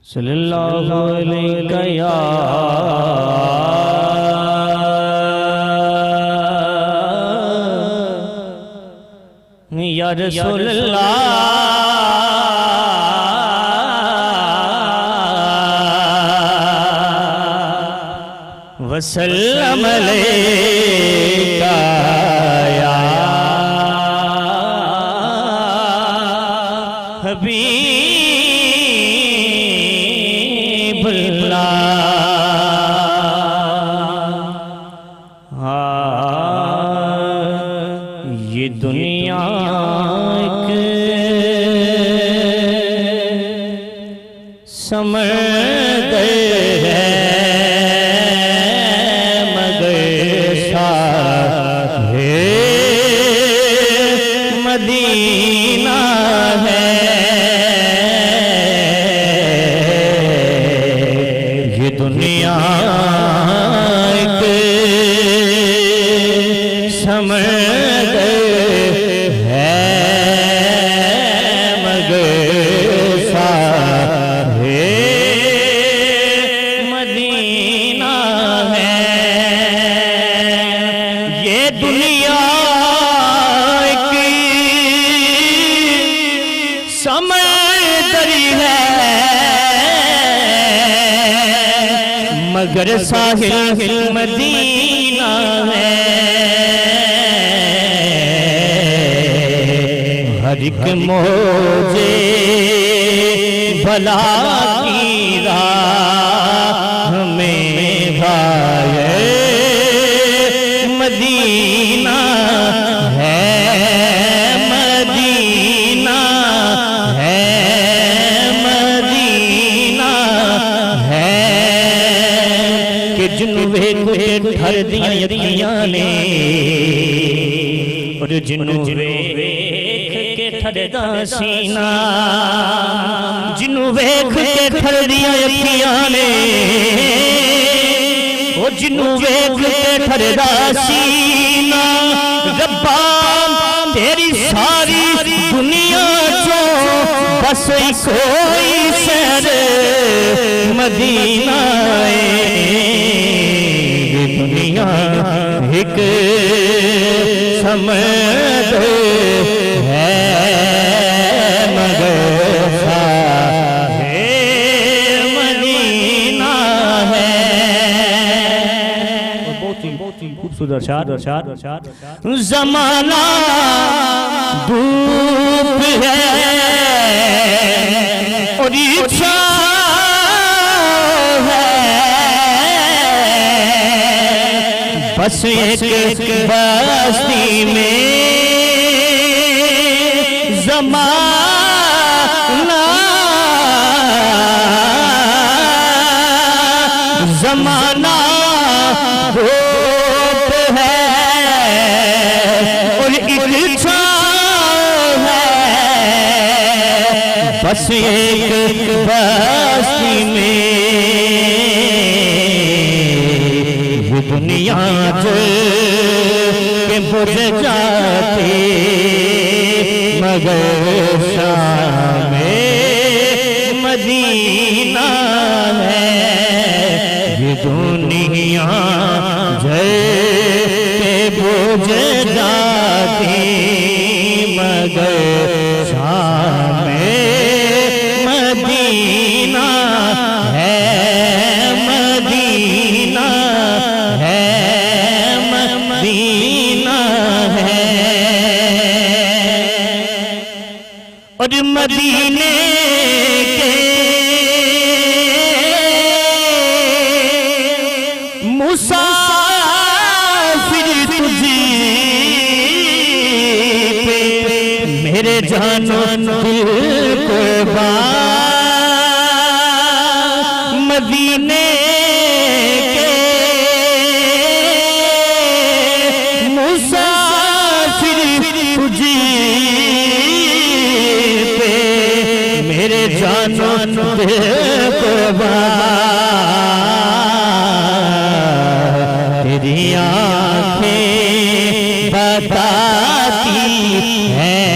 सल्लल्लाहु अलैहि या रसूलल्लाह वसल्लम अलैका या हबीबल्लाह। ये दुनिया एक समंदर है मदीना है। ये है मगर साहे मदीना है। ये दुनिया एक समंदरी है मगर साहिल मदीना है। हर एक मौजे भला की राह में भाए मदीना है मदीना है मदीना है। कि जिन्हों वेख ठर दियां अखियां ने और जिन्हों वेख के ठरदा सीना जिन्हों वेख के ठर दियां अखियां ने ओ जिन्हों वेख के ठरदा सीना रब्बा तेरी सारी दुनिया चो बस कोई शहर मदीना है। दुनिया एक समझ है मगर साहे मदीना है। बहुत ही खूबसूरत शार ज़माना धूप है और इच्छा है बस एक बस्ती में ज़माना ज़माना धूप है और इच्छा है बस एक बस्ती में। ये दुनिया जो के बुझ जाते मगर शाम मदीना है। ये दुनिया जो के बुझ जाते मगर शाम मदीना है मदीना है मदीना है। और मदीने के मुसाफिर तुझी पे मेरे जानो दिल कुर्बान मदीने के मुसाफिर तुझी पे मेरे जानो दिल कुर्बान। तेरी आँखें बताती हैं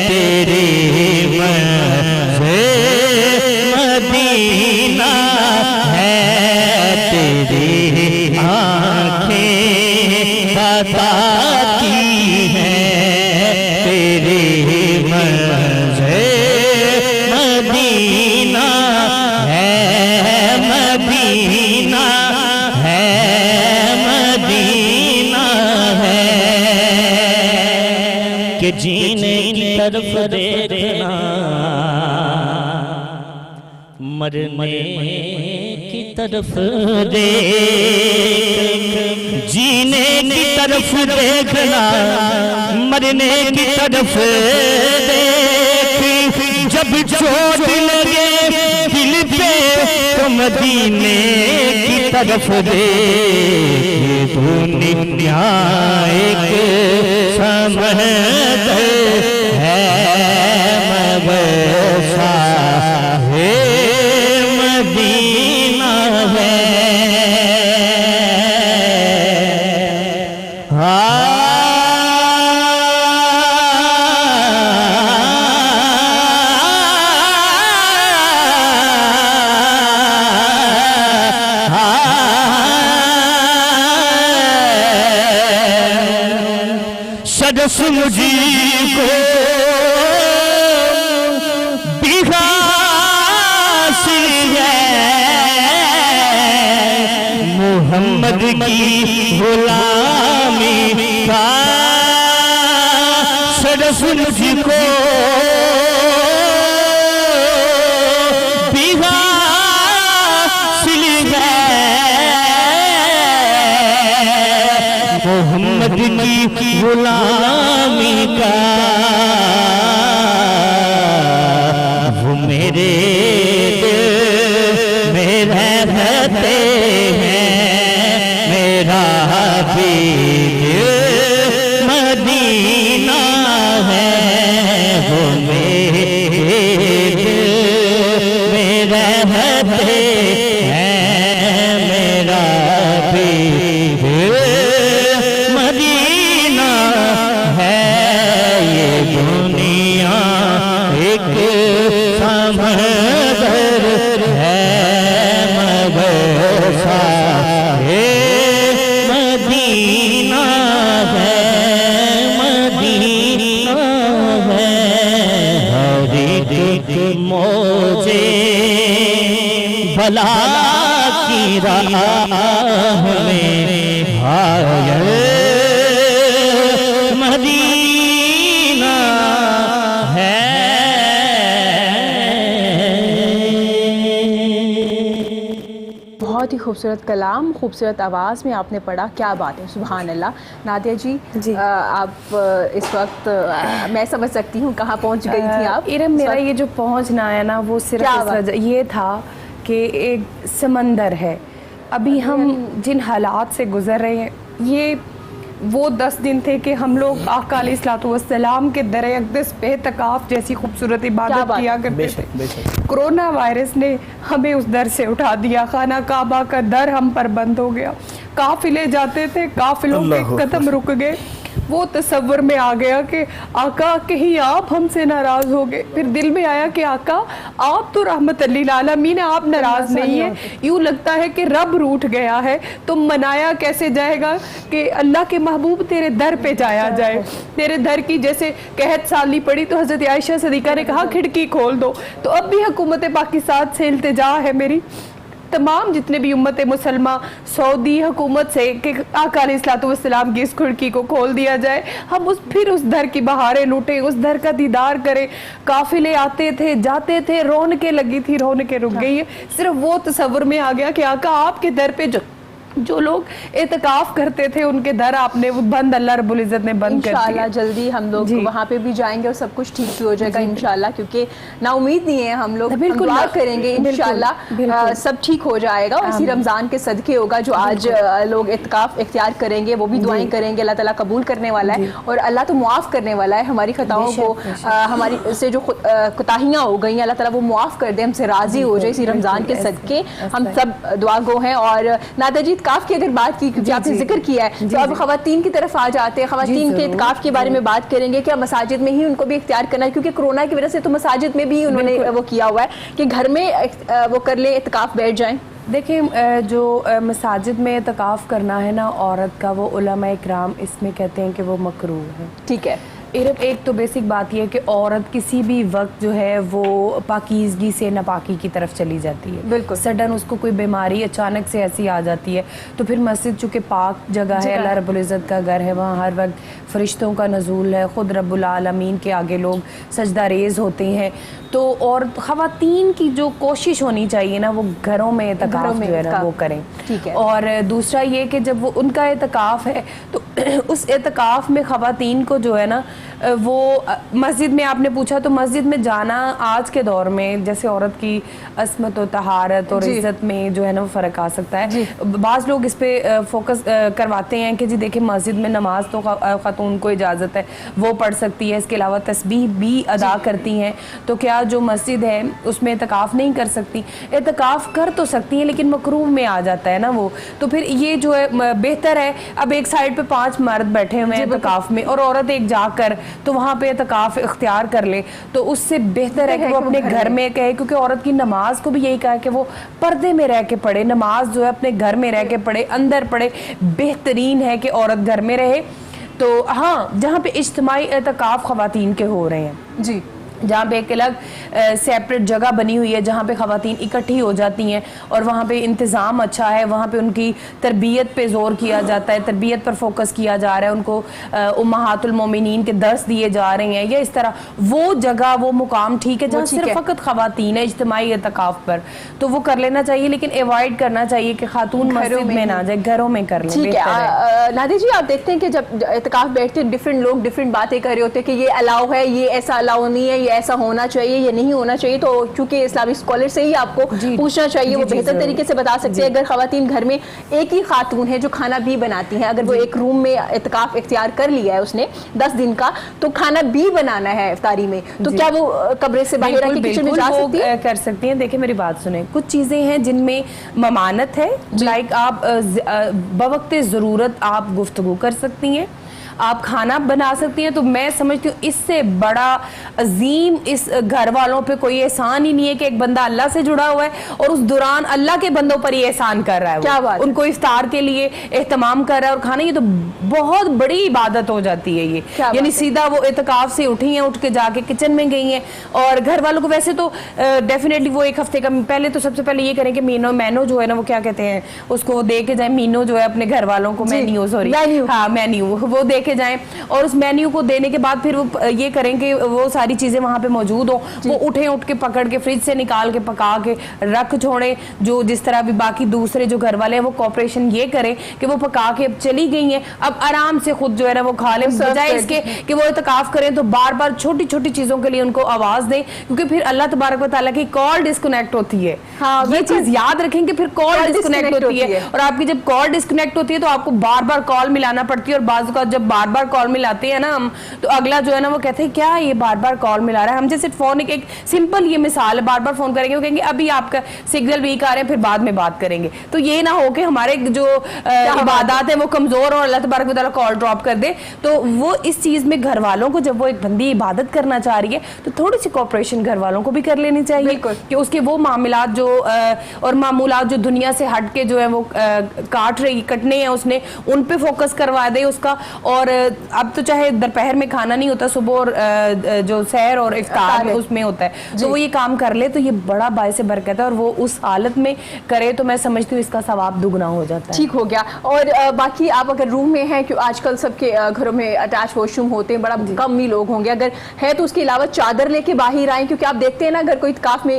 तेरे मदीना है। तेरी आँखें बताती हैं तेरे मदीना है मदीना है मदीना है। कि जीने की तरफ देखना मरने की तरफ देख। जीने की तरफ देखना मरने की तरफ देख। जब चोट लगे दिल पे तो मदीने की तरफ देख। दुनिया एक समझ है मगर साहे मदीना है। हाँ सदस मुझी को बिगासिल है मोहम्मद की गुलामी का सदस मुझको बिगासिल है मोहम्मद की गुलामी का वो मेरे दिल में रहते हैं मेरा भी दिल मदीना है वो मेरे दिल में रहते हैं मेरा भी दिल मदीना है ये दुनिया एक समंदर है मगर सारे मदीना है मदीना है हर एक मौजे भला की राह में भाया मदीना है। बहुत ही खूबसूरत कलाम, खूबसूरत आवाज़ में आपने पढ़ा, क्या बात है, सुभान अल्लाह। नादिया जी, आप इस वक्त मैं समझ सकती हूँ कहाँ पहुँच गई थी आप। इरम, मेरा ये जो पहुँचना है ना वो सिर्फ ये था कि एक समंदर है, अभी हम जिन हालात से गुजर रहे हैं, ये वो 10 दिन थे कि हम लोग आका अलैहिस्सलातु वस्सलाम के दर अक़दस पे एतकाफ़ जैसी खूबसूरत इबादत किया करते थे। कोरोना वायरस ने हमें उस दर से उठा दिया, खाना काबा का दर हम पर बंद हो गया, काफिले जाते थे, काफिलों के कदम रुक गए। वो तसव्वुर में आ गया कि आका कहीं आप हमसे नाराज़ हो गए। फिर दिल में आया कि आका आप तो रहमत लिल आलमीन, आप नाराज़ नहीं है। यूँ लगता है कि रब रूठ गया है, तो मनाया कैसे जाएगा कि अल्लाह के महबूब तेरे दर पे जाया जाए। तेरे दर की जैसे कहत साली पड़ी तो हज़रत आयशा सिद्दीक़ा ने कहा खिड़की खोल दो। तो अब भी हुकूमत पाकिस्तान से इल्तिजा है मेरी, तमाम जितने भी उम्मत मुसलमा सऊदी हुकूमत से कि आका अलैहिस्सलातु वस्सलाम की इस खिड़की को खोल दिया जाए, हम फिर उस दर की बहारें लूटें, उस दर का दीदार करें। काफिले आते थे जाते थे, रौनकें लगी थी, रौनकें रुक गई है। सिर्फ वो तसव्वुर में आ गया कि आका आपके दर पे जो लोग एतकाफ करते थे उनके दर आपने वो बंद, अल्लाह रब्बुल इज़्ज़त ने बंद कर दिया। इंशाल्लाह जल्दी हम लोग वहाँ पे भी जाएंगे और सब कुछ ठीक भी हो जाएगा इंशाल्लाह, क्योंकि ना उम्मीद नहीं है, हम लोग बिल्कुल दुआ करेंगे इंशाल्लाह सब ठीक हो जाएगा। और इसी रमज़ान के सदके होगा जो आज लोग एतकाफ इख्तियार करेंगे, वो भी दुआएं करेंगे, अल्लाह ताला कबूल करने वाला है और अल्लाह तो मुआफ़ करने वाला है हमारी खताओं को, हमारी से जो कोताहियाँ हो गई अल्लाह ताला वो मुआफ़ कर दे, हमसे राज़ी हो जाए। इसी रमज़ान के सदके हम सब दुआ गो हैं। और नादिया जी, इत्काफ की अगर बात की, क्योंकि आपने जिक्र किया है, तो अब ख़वातीन की तरफ आ जाते हैं। ख़वातीन के इत्काफ के बारे में बात करेंगे। क्या मसाजिद में ही उनको भी इख्तियार करना है, क्योंकि कोरोना की वजह से तो मसाजिद में भी उन्होंने वो किया हुआ है कि घर में वो कर ले, इत्काफ बैठ जाएं? देखिए, जो मसाजिद में इत्काफ करना है ना औरत का, वो उलमा इकराम इसमें कहते हैं कि वो मकरूह है। ठीक है। एक तो बेसिक बात यह है कि औरत किसी भी वक्त जो है वो पाकीज़गी से नापाकी की तरफ चली जाती है। बिल्कुल। सडन उसको कोई बीमारी अचानक से ऐसी आ जाती है, तो फिर मस्जिद चूँकि पाक जगह है, अल्लाह रब्बुल इज़्ज़त का घर है, वहाँ हर वक्त फरिश्तों का नज़ूल है, ख़ुद रब्बुल आलमीन के आगे लोग सजदा रेज़ होते हैं। तो और ख़वातीन की जो कोशिश होनी चाहिए ना, वो घरों में इत्काफ जो है ना वो करें। ठीक है। और दूसरा ये कि जब वो उनका इत्काफ है तो उस इत्काफ में ख़वातीन को जो है ना वो मस्जिद में, आपने पूछा तो मस्जिद में जाना आज के दौर में जैसे औरत की अस्मत और तहारत और इज़्ज़त में जो है ना वो फ़र्क आ सकता है। बाज़ लोग इस पे फोकस करवाते हैं कि जी देखिए मस्जिद में नमाज तो ख़ातून को इजाज़त है, वो पढ़ सकती है, इसके अलावा तस्बीह भी अदा करती हैं, तो क्या जो मस्जिद है उसमें इत्काफ नहीं कर सकती? इत्काफ कर तो सकती हैं लेकिन मकरूह में आ जाता है ना वो। तो फिर ये जो है बेहतर है, अब एक साइड पे 5 मर्द बैठे हुए हैं इत्काफ में और औरत एक जाकर तो वहाँ पे इत्काफ इख्तियार कर ले, तो उससे बेहतर है कि वो अपने घर में कहे, क्योंकि औरत की नमाज को भी यही कहा कि वो पर्दे में रह के पढ़े, नमाज जो है अपने घर में रह के पढ़े, अंदर पढ़े। बेहतरीन है कि औरत घर में रहे, तो हाँ, जहाँ पे इज्तिमाई एतकाफ ख़वातीन के हो रहे हैं जी, जहाँ पे एक अलग सेपरेट जगह बनी हुई है जहाँ पे ख़वातीन इकट्ठी हो जाती हैं और वहाँ पे इंतज़ाम अच्छा है, वहाँ पे उनकी तरबियत पे ज़ोर किया जाता है, तरबियत पर फोकस किया जा रहा है, उनको उम्महातुल मोमिनीन के दर्स दिए जा रहे हैं, या इस तरह वो जगह वो मुकाम ठीक है जहाँ सिर्फ फ़कत ख़वातीन है इज्तिमाई एतकाफ़ पर, तो वो कर लेना चाहिए। लेकिन अवॉइड करना चाहिए कि खातून मस्जिद में ना जाए, घरों में कर लें। ठीक है नादिर जी, आप देखते हैं कि जब एतकाफ बैठते हैं डिफरेंट लोग डिफरेंट बातें कर रहे होते हैं कि ये अलाउ है, ये ऐसा अलाउ नहीं है, ये ऐसा होना चाहिए, ये नहीं होना चाहिए। तो चूंकि इस्लामिक स्कॉलर से ही आपको पूछना चाहिए, वो बेहतर तरीके से बता सकते हैं। अगर खवातीन घर में एक ही खातून है जो खाना भी बनाती है, अगर वो एक रूम में इत्काफ इख्तियार कर लिया है उसने 10 दिन का, तो खाना भी बनाना है इफ्तारी में, तो क्या वो कमरे से बाहर आके किचन में जा सकती है? कर सकती हैं। देखिए मेरी बात सुने, कुछ चीज़ें हैं जिनमें ममानत है, लाइक आप बवक्ते ज़रूरत आप गुफ्तगू कर सकती हैं, आप खाना बना सकती हैं। तो मैं समझती हूँ इससे बड़ा अजीम इस घर वालों पे कोई एहसान ही नहीं है कि एक बंदा अल्लाह से जुड़ा हुआ है और उस दौरान अल्लाह के बंदों पर ही एहसान कर रहा है। क्या बात, उनको इफ्तार के लिए एहतमाम कर रहा है और खाना, ये तो बहुत बड़ी इबादत हो जाती है ये। यानी सीधा वो इत्काफ से उठी हैं, उठ के जाके किचन में गई हैं। और घर वालों को वैसे तो डेफिनेटली वो एक हफ्ते का पहले तो सबसे पहले ये करें कि मैनो जो है ना, वो क्या कहते हैं उसको, दे के जाए मीनो जो है अपने घर वालों को, मेन्यू सॉरी, हाँ मेन्यू, वो दे के जाएं। और उस मेन्यू को देने के बाद फिर वो ये करें कि वो सारी चीजें वहां पे मौजूद हो, वो उठ के पकड़ के फ्रिज से निकाल के पका के रख छोड़े। जो जिस तरह भी बाकी दूसरे जो घर वाले हैं वो कॉपरेशन ये करें कि वो पका के अब चली गई हैं, अब आराम से खुद जो है ना वो खा लें, बजाय इसके कि वो इत्काफ करें तो बार बार छोटी छोटी चीजों के लिए उनको आवाज दें, क्योंकि फिर अल्लाह तबारक व तआला की कॉल डिस्कनेक्ट होती है। हाँ, ये चीज याद रखें कि फिर कॉल डिस्कनेक्ट होती है, और आपकी जब कॉल डिस्कनेक्ट होती है तो आपको बार बार कॉल मिलाना पड़ती है। और बाजू का जब बार बार कॉल मिलाते हैं ना हम, तो अगला जो है ना वो कहते हैं क्या ये बार बार कॉल मिला रहा है। हम जैसे फोन एक सिंपल ये मिसाल है, बार बार फोन करेंगे, वो कहेंगे अभी आपका सिग्नल वीक आ रहे हैं, फिर बाद में बात करेंगे। तो ये ना हो कि हमारे जो इबादत है वो कमजोर और अल्लाह तबारक व तआला कॉल ड्रॉप कर दे। तो वो इस चीज में घर वालों को, जब वो एक बंदी इबादत करना चाह रही है तो थोड़ी सी कोऑपरेशन घर वालों को भी कर लेनी चाहिए कि उसके वो मामलात जो और मामूलात जो दुनिया से हट के जो है वो कटने हैं उसने, उन पे फोकस करवा दे उसका। और अब तो चाहे दोपहर में खाना नहीं होता, सुबह और जो सहर और इफ्तार में उसमें होता है, तो वो ये काम कर ले तो ये बड़ा बायसे बरकत है। और वो उस हालत में करे तो मैं समझती हूँ इसका सवाब दुगना हो जाता है। ठीक हो गया। और बाकी आप अगर रूम में हैं, क्यों आजकल सबके घरों में अटैच वॉशरूम होते हैं, बड़ा कम ही लोग होंगे, अगर है तो उसके अलावा चादर लेके बाहर आए, क्योंकि आप देखते हैं ना अगर कोई इत्काफ में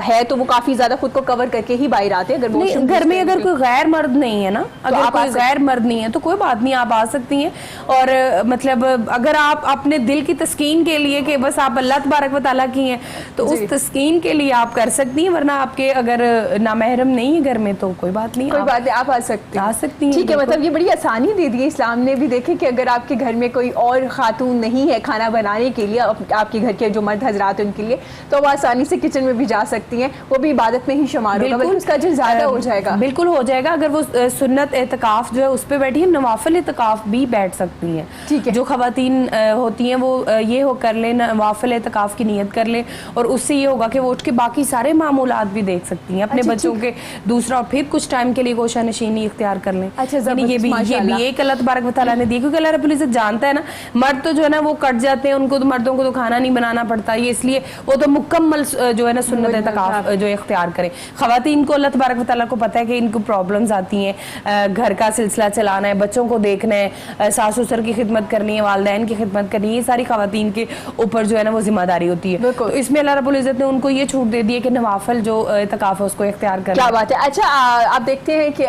है तो वो काफी ज्यादा खुद को कवर करके ही बाहर आते हैं। अगर घर में अगर कोई गैर मर्द नहीं है ना, अगर कोई गैर मर्द नहीं है तो कोई बात नहीं, आप आ सकती हैं। और मतलब अगर आप अपने दिल की तस्कीन के लिए कि बस आप अल्लाह तबारक व तआला की हैं तो उस तस्कीन के लिए आप कर सकती हैं, वरना आपके अगर नामहरम नहीं है घर में तो कोई बात नहीं, कोई बात नहीं, आप आ सकती हैं। ठीक है, मतलब ये बड़ी आसानी दे दी है इस्लाम ने भी। देखें कि अगर आपके घर में कोई और खातून नहीं है खाना बनाने के लिए, आपके घर के जो मर्द हजरात हैं उनके लिए, तो वो आसानी से किचन में भी जा सकती हैं, वो भी इबादत में ही शुमार होगा, बल्कि उसका अजर ज्यादा हो जाएगा। बिल्कुल हो जाएगा। अगर वो सुन्नत एतकाफ जो है उस पर बैठी है, नवाफिल एतकाफ भी बैठ सकती हैं। ठीक है, जो खवातीन होती हैं वो ये हो कर लें, नवाफिल एतकाफ की नियत कर लें, और उससे ये होगा कि वो उठ के बाकी सारे मामूलात भी देख सकती हैं अपने बच्चों के दूसरा, और फिर कुछ टाइम के लिए गोशा नशीनी इख्तियार कर लें। अच्छा, ये भी एक अल्लाह तबारक व तआला ने दी, क्योंकि अल्लाह रब्बुल इज्जत जानता है ना मर्द तो जो है ना वो कट जाते हैं, उनको तो मर्दों को तो खाना नहीं बनाना पड़ता, ये इसलिए वो तो मुकम्मल जो है ना सुन्नत एतकाफ जो इख्तियार करें। खवातीन को अल्लाह तबारक व तआला को पता है कि इनको प्रॉब्लम्स आती हैं, घर का सिलसिला चलाना है, बच्चों को देखना है, सास ससुर की खिदमत करनी है, वालिदैन की खिदमत करनी है, ये सारी खवातीन के ऊपर जो है ना वो जिम्मेदारी होती है। तो इसमें अल्लाह रब्बुल इज्जत ने उनको ये छूट दे दी है कि नवाफिल जो इत्काफ है उसको इख्तियार करना। क्या बात है। अच्छा, आप देखते हैं कि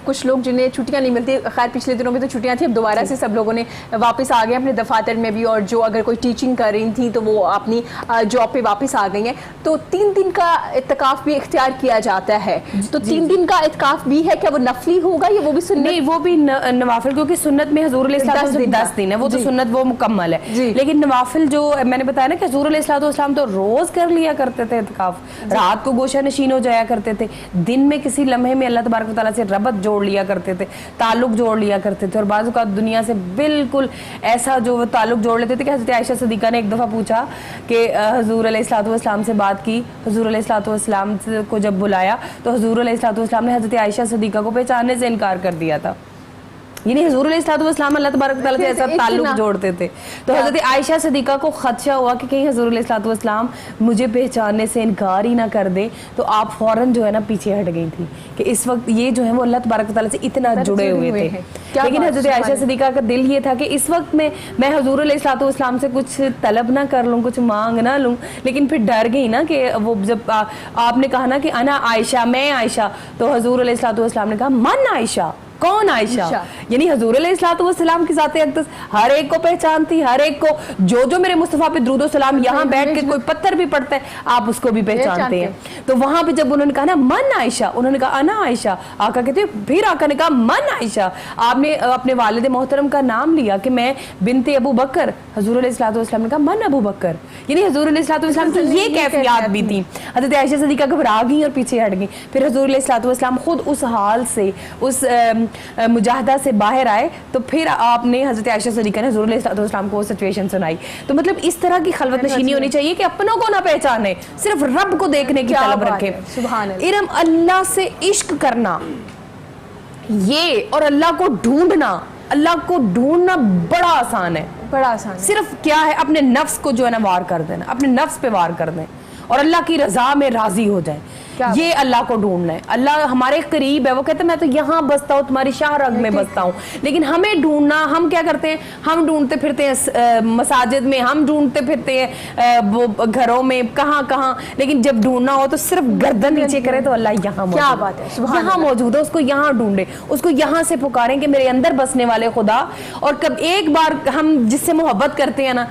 कुछ लोग जिन्हें छुट्टियां नहीं मिलती, खैर पिछले दिनों में तो छुट्टियां थी, अब दोबारा से सब लोगों ने वापस आ गए अपने दफातर में भी, और जो अगर कोई टीचिंग कर रही थी तो वो अपनी जॉब पे वापस आ गई हैं, तो 3 दिन का इत्काफ भी इख्तियार किया जाता है। तो 3 दिन का इत्काफ भी है, क्या वो नफली होगा या वो भी सुन्नत? नहीं, वो भी नवाफिल, क्योंकि सुन्नत में हुजूर अलैहिस्सलाम 10 दिन है, वो तो सुन्नत वो मुकम्मल है। लेकिन नवाफिल जो मैंने बताया ना कि हुजूर अलैहिस्सलाम तो रोज कर लिया करते थे इत्काफ, रात को गोशा नशीन हो जाया करते थे, दिन में किसी लम्हे में अल्लाह तबारक व तआला से रबत जोड़ लिया करते थे, ताल्लुक जोड़ लिया करते थे। और बाज़ औक़ात दुनिया से बिल्कुल ऐसा जो वो ताल्लुक जोड़ लेते थे कि हज़रत आयशा सिद्दीक़ा ने एक दफ़ा पूछा कि हुजूर अलैहिस्सलाम से बात की, हुजूर अलैहिस्सलाम को जब बुलाया तो हुजूर अलैहिस्सलाम ने हज़रत आयशा सिद्दीक़ा को पहचानने से इनकार कर दिया था। यानी हुजूर अलैहिस्सलाम अल्लाह तबारक व तआला से ऐसा ताल्लुक जोड़ते थे। तो हज़रत आयशा सिद्दीक़ा को खदशा हुआ कि कहीं हुजूर अलैहिस्सलाम मुझे पहचानने से इनकार ही ना कर दे, तो आप फ़ौरन जो है ना पीछे हट गई थी कि इस वक्त ये जो है वो अल्लाह तबारक व तआला से इतना जुड़े हुए थे। लेकिन हज़रत आयशा सिद्दीक़ा का दिल ये था कि इस वक्त में मैं हुजूर अलैहिस्सलाम से कुछ तलब ना कर लूँ, कुछ मांग ना लूँ, लेकिन फिर डर गई ना कि वो जब आपने कहा ना कि अना आयशा, मैं आयशा, तो हुजूर अलैहिस्सलाम ने कहा मन आयशा, कौन आयशा? यानी हुजूर अलैहिस्सलाम की ज़ात अक़दस हर एक को पहचानती, हर एक को, जो मेरे मुस्तफ़ा पे दुरूद व सलाम यहाँ बैठ के कोई पत्थर भी पड़ता है आप उसको भी पहचानते हैं। तो वहां पे जब उन्होंने कहा ना मन आयशा, उन्होंने कहा अना आयशा, आका कहते फिर आका ने कहा मन आयशा। आपने अपने वालिद मोहतरम का नाम लिया कि मैं बिनते अबू बकर, हुजूर अलैहिस्सलाम ने कहा मन अबू बकर। यानी हुजूर अलैहिस्सलाम की ये कैफियत भी थी। हज़रत आयशा सिद्दीक़ा घबरा गई और पीछे हट गई। फिर हुजूर अलैहिस्सलाम खुद उस हाल से, उस मुजाहिदा से बाहर आए, तो फिर आपने हज़रत आयशा सिद्दीक़ा ने हुज़ूर अलैहिस्सलाम को सिचुएशन सुनाई। तो मतलब इस तरह की खलवत नशीनी होनी चाहिए कि अपनों को ना पहचाने, सिर्फ रब को देखने की तलब रखे। इरम अल्लाह से इश्क करना ये, और अल्लाह को ढूंढना बड़ा आसान है, बड़ा आसान। सिर्फ क्या है, अपने नफ्स को जो है ना वार कर देना, अपने नफ्स पे वार कर दें और अल्लाह की रजा में राजी हो जाए। ये अल्लाह को ढूंढना है। अल्लाह हमारे करीब है, वो कहते हैं मैं तो यहाँ बसता हूँ, तुम्हारी शाहरग में बसता हूँ। लेकिन हमें ढूंढना, हम क्या करते हैं, हम ढूंढते फिरते हैं मसाजिद में, हम ढूंढते फिरते हैं घरों में, कहाँ कहाँ, लेकिन जब ढूंढना हो तो सिर्फ गर्दन नीचे करे तो अल्लाह यहाँ मौजूद। क्या बात है, यहाँ मौजूद है, उसको यहाँ ढूंढे, उसको यहाँ से पुकारें कि मेरे अंदर बसने वाले खुदा। और कब एक बार हम जिससे मोहब्बत करते हैं ना,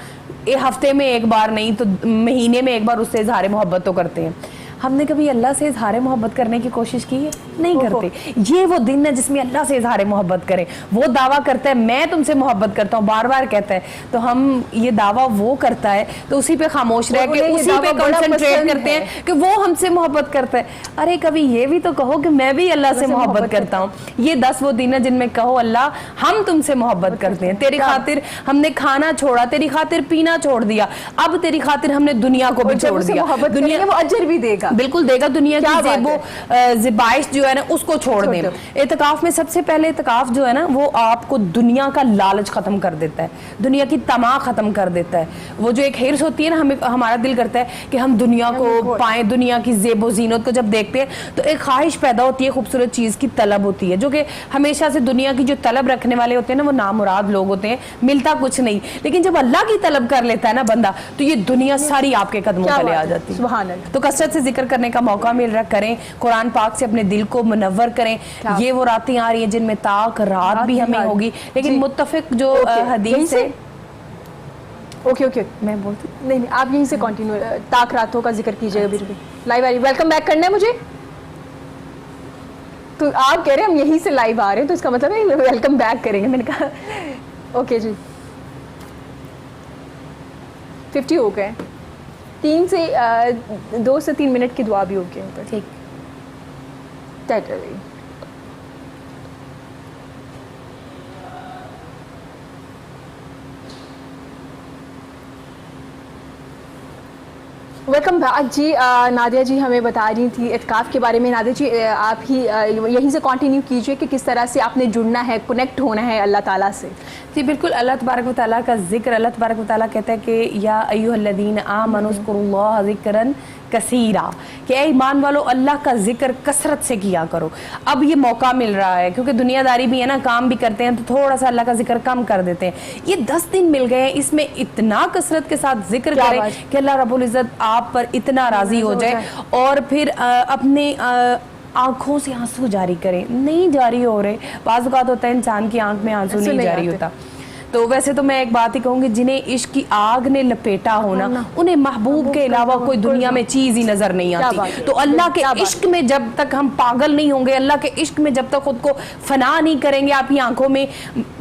हफ्ते में एक बार नहीं तो महीने में एक बार उससे इजहार मोहब्बत तो करते हैं। हमने कभी अल्लाह से इजहार मोहब्बत करने की कोशिश की है? नहीं करते। ये वो दिन है जिसमें अल्लाह से इजहार मोहब्बत करें। वो दावा करता है मैं तुमसे मोहब्बत करता हूँ, बार बार कहता है, तो हम ये दावा वो करता है तो उसी पे खामोश रह के उसी पे कंसंट्रेट करते हैं कि वो हमसे मोहब्बत करता है। अरे कभी ये भी तो कहो कि मैं भी अल्लाह से मोहब्बत करता हूँ। ये 10 वो दिन है जिनमें कहो अल्लाह हम तुमसे मोहब्बत करते हैं, तेरी खातिर हमने खाना छोड़ा, तेरी खातिर पीना छोड़ दिया, अब तेरी खातिर हमने दुनिया को भी छोड़ दिया। दुनिया वो अजर भी देगा, बिल्कुल देगा। दुनिया की ज़ेबो ज़िबाइश जो है ना उसको छोड़ दें। इत्काफ में सबसे पहले इत्काफ जो है ना वो आपको दुनिया का लालच खत्म कर देता है, दुनिया की तमा खत्म कर देता है। वो जो एक हिर्स होती है ना, हमें हमारा दिल करता है कि हम दुनिया को पाएं, दुनिया की ज़ेबो ज़ीनत को जब देखते हैं तो एक ख्वाहिश पैदा होती है, खूबसूरत चीज़ की तलब होती है, जो कि हमेशा से दुनिया की जो तलब रखने वाले होते हैं ना वो नामुराद लोग होते हैं, मिलता कुछ नहीं। लेकिन जब अल्लाह की तलब कर लेता है ना बंदा, तो ये दुनिया सारी आपके कदमों तले आ जाती है। तो कसरत से जिक्र करने का मौका मिल रहा, करें, कुरान पाक से अपने दिल को मुनव्वर करें। ये वो रातें आ रही हैं जिनमें ताक रात भी हमें होगी, लेकिन मुत्तफिक जो हदीस है। ओके मैं बोलती नहीं, आप यहीं से कंटिन्यू ताक रातों का जिक्र कीजिएगा। बिल्कुल लाइव आ रही, वेलकम बैक करना है मुझे। तो आप कह रहे हैं हम यहीं से लाइव आ रहे हैं, तो इसका मतलब है वेलकम बैक करेंगे। मैंने कहा ओके जी, 50 हो गए, 2 से 3 मिनट की दुआ भी हो गई। ठीक, वेलकम बैक जी। नादिया जी हमें बता रही थी इत्काफ के बारे में। नादिया जी आप ही यहीं से कंटिन्यू कीजिए कि किस तरह से आपने जुड़ना है, कनेक्ट होना है अल्लाह ताला से। जी बिल्कुल, अल्लाह तबारक व तआला का जिक्र, अल्लाह तबारक व तआला कहता है कि या अय्युहल्लज़ीना आमनु उज़्कुरुल्लाह ज़िक्रन कसीरा, कि ए ईमान वालो अल्लाह का जिक्र कसरत से किया करो। अब ये मौका मिल रहा है क्योंकि दुनियादारी भी है ना, काम भी करते हैं तो थोड़ा सा अल्लाह का जिक्र कम कर देते हैं। ये 10 दिन मिल गए हैं, इसमें इतना कसरत के साथ जिक्र करें कि अल्लाह रब्बुल इज़्ज़त आप पर इतना राजी हो जाए। और फिर अपने आंखों से आंसू जारी करें, नहीं जारी हो रहे, बाज़ औक़ात होता है इंसान की आंख में आंसू नहीं जारी होता। तो वैसे तो मैं एक बात ही कहूँगी, जिन्हें इश्क की आग ने लपेटा होना, उन्हें महबूब के अलावा कोई दुनिया में चीज़ ही नज़र नहीं आती। तो अल्लाह के इश्क में जब तक हम पागल नहीं होंगे, अल्लाह के इश्क में जब तक खुद को फना नहीं करेंगे आपकी आंखों में,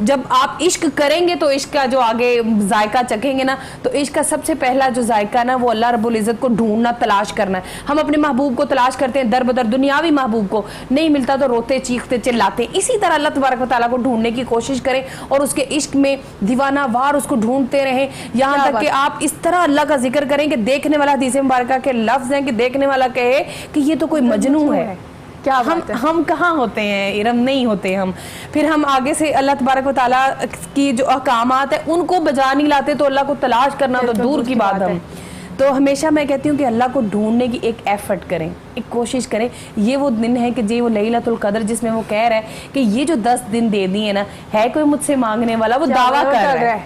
जब आप इश्क करेंगे तो इश्क का जो आगे जायका चखेंगे ना, तो इश्क का सबसे पहला जो जायका ना वो अल्लाह रब्बुल इज़्ज़त को ढूंढना, तलाश करना है। हम अपने महबूब को तलाश करते हैं दर बदर, दुनियावी महबूब को नहीं मिलता तो रोते चीखते चिल्लाते। इसी तरह अल्लाह तबारक व तआला को ढूंढने की कोशिश करें और उसके इश्क में दीवाना वार उसको ढूंढते रहें, यहाँ तक कि आप इस तरह अल्लाह का जिक्र करें कि देखने वाला, हदीस मुबारका के लफ्ज़ हैं कि देखने वाला कहे कि ये तो कोई मजनू है, क्या बात है। हम कहाँ होते हैं इरम, नहीं होते हम। फिर हम आगे से अल्लाह तबारक व तआला की जो अहकामात है उनको बजा नहीं लाते, तो अल्लाह को तलाश करना तो दूर की बात है। तो हमेशा मैं कहती हूँ कि अल्लाह को ढूंढने की एक एफर्ट करें, एक कोशिश करें। ये वो दिन है कि वो लैलतुल कद्र, जिसमें वो कह रहा है कि ये जो 10 दिन दे दिए ना, है कोई मुझसे मांगने वाला, वो दावा कर रहा है,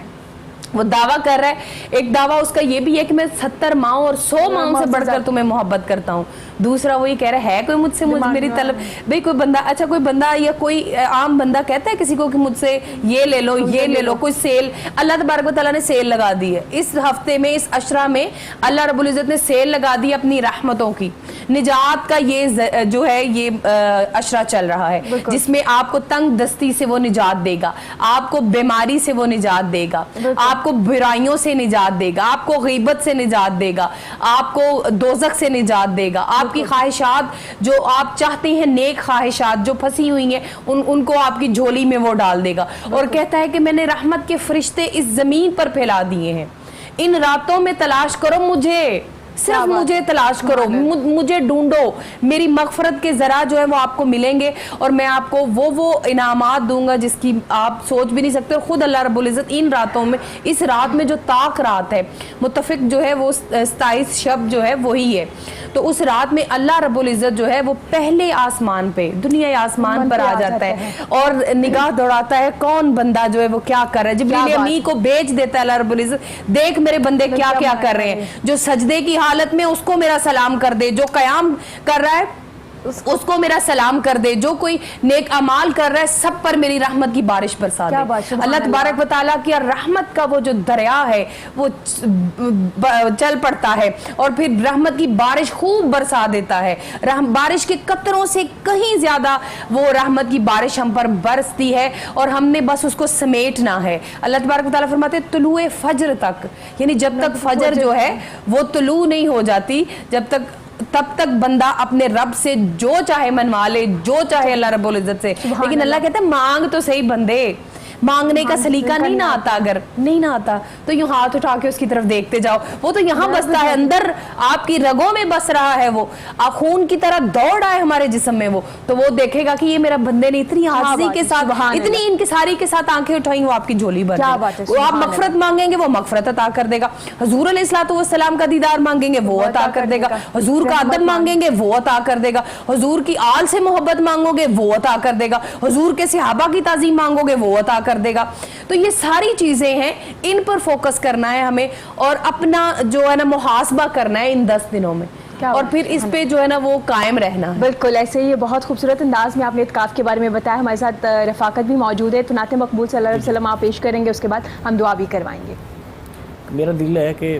वो दावा कर रहा है। एक दावा उसका ये भी है कि मैं 70 माओं और 100 माओं से बढ़कर तुम्हें मोहब्बत करता हूँ। दूसरा वो ये कह रहा है कोई मुझसे मेरी तलब, भाई कोई बंदा, अच्छा कोई बंदा या कोई आम बंदा कहता है किसी को कि मुझसे ये ले लो, ये ले लो। कोई सेल, अल्लाह तबारक व तआला ने सेल लगा दी है इस हफ्ते में, इस अशरा में अल्लाह रब्बुल इज्जत ने सेल लगा दी अपनी रहमतों की। निजात का ये जो है ये अशरा चल रहा है, जिसमें आपको तंग दस्ती से वो निजात देगा, आपको बीमारी से वो निजात देगा, आपको बुराइयों से निजात देगा, आपको गीबत से निजात देगा, आपको दोजख से निजात देगा, आपकी ख्वाहिशात जो आप चाहते हैं, नेक ख्वाहिशात जो फंसी हुई हैं, उनको आपकी झोली में वो डाल देगा। और कहता है कि मैंने रहमत के फरिश्ते इस जमीन पर फैला दिए हैं, इन रातों में तलाश करो मुझे, सिर्फ मुझे तलाश करो, मुझे ढूंढो, मेरी मगफरत के जरा जो है वो आपको मिलेंगे, और मैं आपको वो इनामात दूंगा जिसकी आप सोच भी नहीं सकते। और खुद अल्लाह रब्बुल इज्जत इन रातों में, इस रात में जो ताक रात है, मुत्तफिक जो है वो 27 शब जो है वही है, तो उस रात में अल्लाह रब्बुल इज्जत जो है वो पहले आसमान पे, दुनिया आसमान पर आ जाता है और निगाह दौड़ाता है कौन बंदा जो है वो क्या कर रहा है। जिब्रील अमीन को भेज देता है अल्लाह रब्बुल इज्जत, देख मेरे बंदे क्या क्या कर रहे हैं, जो सजदे की हालत में उसको मेरा सलाम कर दे, जो कयाम कर रहा है उसको मेरा सलाम कर दे, जो कोई नेक अमाल कर रहा है सब पर मेरी रहमत की बारिश बरसा दे। अल्लाह तबारक व तआला की रहमत का वो जो दरिया है वो चल पड़ता है और फिर रहमत की बारिश खूब बरसा देता है। बारिश के कतरों से कहीं ज्यादा वो रहमत की बारिश हम पर बरसती है और हमने बस उसको समेटना है। अल्लाह तबारक व तआला फरमाते तुलुए फजर तक, यानी जब तक फजर जो है वो तुलू नहीं हो जाती, तब तक बंदा अपने रब से जो चाहे मनवा ले, जो चाहे अल्लाह रब्बुल इज्जत से। लेकिन अल्लाह कहता है मांग तो सही बंदे, मांगने का सलीका नहीं ना आता, अगर नहीं ना आता तो यूं हाथ उठा के उसकी तरफ देखते जाओ, वो तो यहाँ बसता है, अंदर आपकी रगों में बस रहा है, वो खून की तरह दौड़ रहा है हमारे जिस्म में, वो तो वो देखेगा कि ये मेरा बंदे ने इतनी आज़ी के साथ, इतनी इनकिसारी के साथ आंखें उठाई, वो आपकी झोली भर देगा। वो आप मगफरत मांगेंगे वो मगफरत अता कर देगा, हुजूर अलैहिस्सलाम का दीदार मांगेंगे वो अता कर देगा, हुजूर का अदब मांगेंगे वो अता कर देगा, हुजूर की आल से मोहब्बत मांगोगे वो अता कर देगा, हुजूर के सहाबा की ताज़ीम मांगोगे वो अता कर देगा। तो ये सारी चीजें हैं, इन पर फोकस करना है हमें और अपना जो है ना मुहासबा करना है इन 10 दिनों में, और फिर इस पे जो है ना वो कायम रहना है। बिल्कुल ऐसे ही बहुत खूबसूरत अंदाज में आपने इत्काफ के बारे में बताया। हमारे साथ रफाकत भी मौजूद है, तो नाते मकबूल सल्लल्लाहु अलैहि वसल्लम आप पेश करेंगे, उसके बाद हम दुआ भी करवाएंगे। मेरा दिल है कि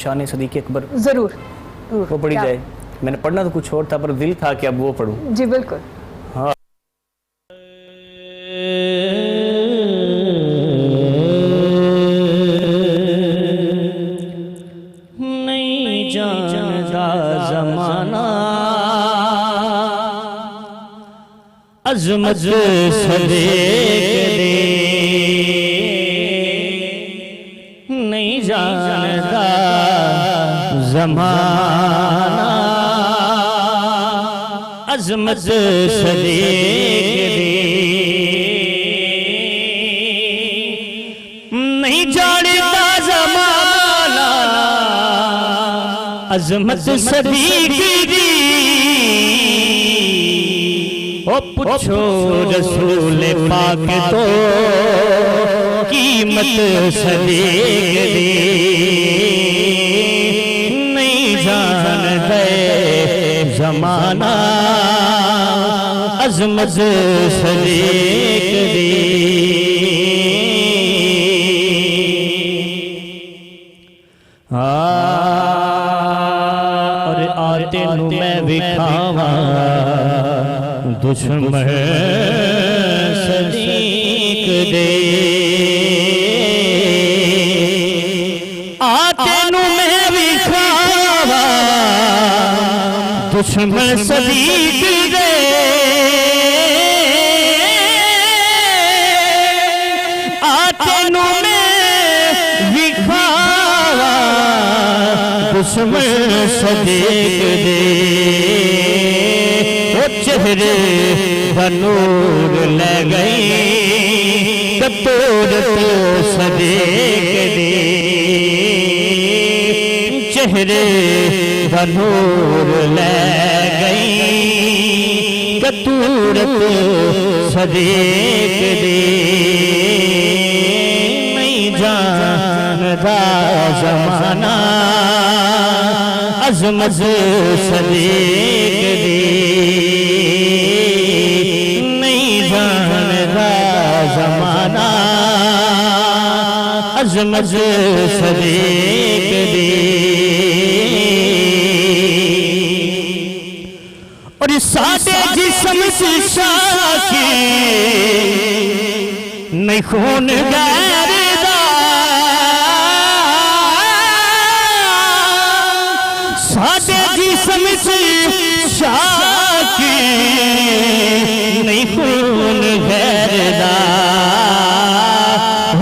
शान सदीक़ अकबर जरूर वो पढ़ी जाए। मैंने पढ़ना तो कुछ और था पर दिल था कि अब वो पढ़ूं। जी बिल्कुल। हाँ, अज़मत सदीक़ दे नहीं जानता ज़माना, अज़मत सदीक़ दे नहीं जानता ज़माना, अज़मत सदीक़ दी ओ पूछो रसूल पाक तो कीमत सदीक़ दी नहीं जानते ज़माना, अज़मत सदीक़ दी। और आते नू मैं विखावा दुश्मन सदीक़ दे, आते नू मैं विखावा दुश्मन सदीक़ दे, आते नू मैं विखावा दुश्मन सदीक़ दे, चेहरे बनूर ले गई कतूरत सदेक दे चेहरे बनूर ले गई कतूरत सदेक दे नहीं जानदा ज़माना अज़मत सदेक दे नहीं जानदा ज़माना अज़मत सदेक दे और साडे जिस्म साकी नहीं खून गैर दा साडे जिस्म साकी नहीं खून गैर दा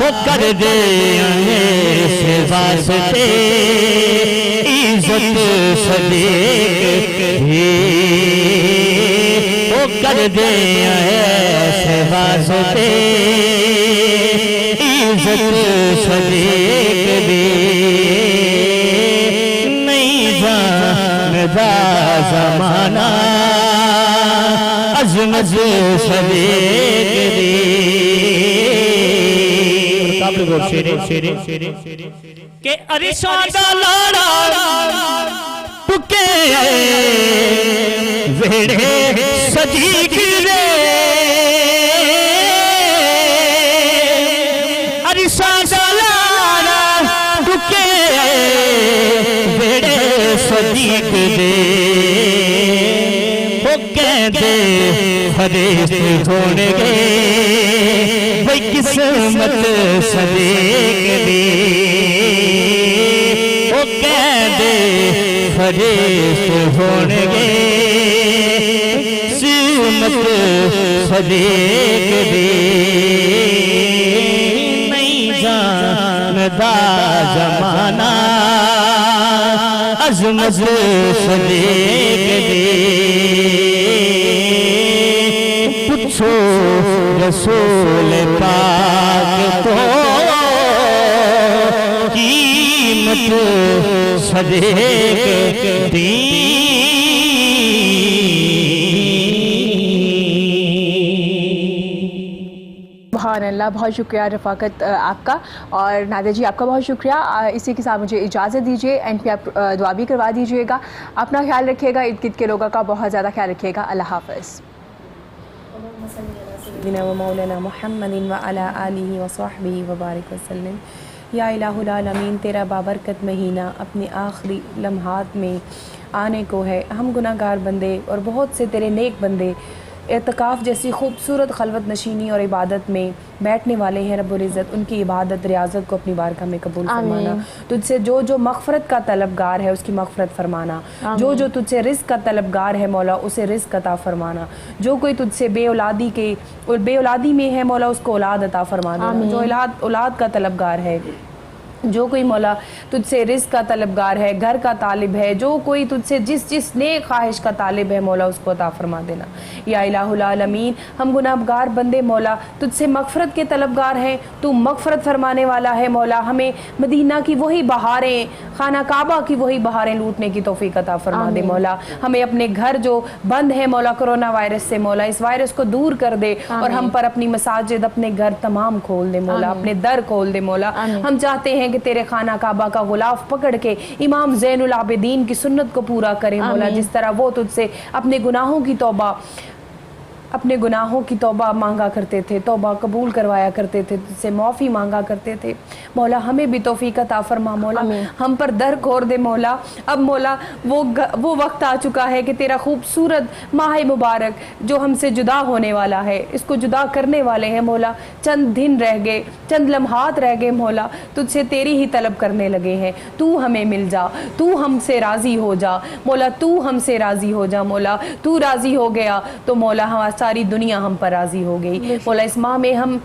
वो कर दे से वास्ते इज्जत सदेक दे वो कर दे ऐसे वास्ते इज्जत सदेक दे नहीं जानदा ज़माना अज़मत सदेक दे शेरे के अरिशा दा लाड़ा टुके वेड़े सदीक रे अरिशा दा लाड़ा टुके वेड़े सदीक दे वो कहते फरिश्त होंगे भाई किस्मत सदेक दे वो कहते फरिश्त होंगे किस्मत सदेक दे नहीं जानदा ज़माना अज़मत सदेक दे पूछो रसूल पाक तो कीमत सदेक दी सुभान अल्लाह, बहुत शुक्रिया रफ़ाकत आपका। और नादिया जी आपका बहुत शुक्रिया। इसी के साथ मुझे इजाज़त दीजिए। एंड पे आप दुआ भी करवा दीजिएगा। अपना ख्याल रखिएगा, इर्द गिर्द के लोगों का बहुत ज़्यादा ख्याल रखिएगा। अल्लाह हाफ़िज़। मौलाना मुहम्मदिन व अला आलिहि व सहबिहि व बारिक वसल्लम। या इलाहुल आलमीन, तेरा बाबरकत महीना अपने आखिरी लम्हात में आने को है। हम गुनाहगार बंदे और बहुत से तेरे नेक बंदे एतकाफ़ जैसी खूबसूरत खलवत नशीनी और इबादत में बैठने वाले हैं। रब्बुल इज़्ज़त उनकी इबादत रियाज़त को अपनी बारगाह में कबूल फरमाना। तुझसे जो जो मग़फ़रत का तलबगार है उसकी मग़फ़रत फरमाना। जो जो तुझसे रिज़्क़ का तलबगार है मौला उसे रिज़्क़ अता फरमाना। जो कोई तुझसे बेऔलादी में है मौला उसको औलाद अता फरमा देना। जो औलाद का तलबगार है, जो कोई मौला तुझसे रिज़्क़ का तलबगार है, घर का तालिब है, जो कोई तुझसे जिस नेक ख्वाहिश का तालिब है मौला उसको अता फरमा देना। या इलाहुल आलमीन, हम गुनाहगार बंदे मौला तुझसे मग़फ़रत के तलबगार हैं। तू मग़फ़रत फरमाने वाला है मौला। हमें मदीना की वही बहारें, खाना काबा की वही बहारें लूटने की तौफ़ीक़ अता फरमा दे मौला। हमें अपने घर जो बंद है मौला कोरोना वायरस से मौला, इस वायरस को दूर कर दे और हम पर अपनी मसाजिद, अपने घर तमाम खोल दे मौला, अपने दर खोल दे मौला। हम चाहते हैं कि तेरे खाना काबा का गुलाफ पकड़ के इमाम ज़ैनुल आबिदीन की सुन्नत को पूरा करें मौला। जिस तरह वो तुझसे अपने गुनाहों की तौबा मांगा करते थे, तौबा कबूल करवाया करते थे, तुझसे माफ़ी मांगा करते थे मौला। हमें भी तौफीक अता फरमा मौला। हम पर दर खोर दे मौला। अब मौला वो वक्त आ चुका है कि तेरा खूबसूरत माह मुबारक जो हमसे जुदा होने वाला है, इसको जुदा करने वाले हैं मौला। चंद दिन रह गए, चंद लम्हात रह गए मौला। तुझसे तेरी ही तलब करने लगे हैं। तू हमें मिल जा, तू हमसे राज़ी हो जा मौला, तू हमसे राज़ी हो जा मौला। तू राज़ी हो गया तो मौला हमारी सारी दुनिया हम पर राज़ी हो गई मौला। इस माह में हम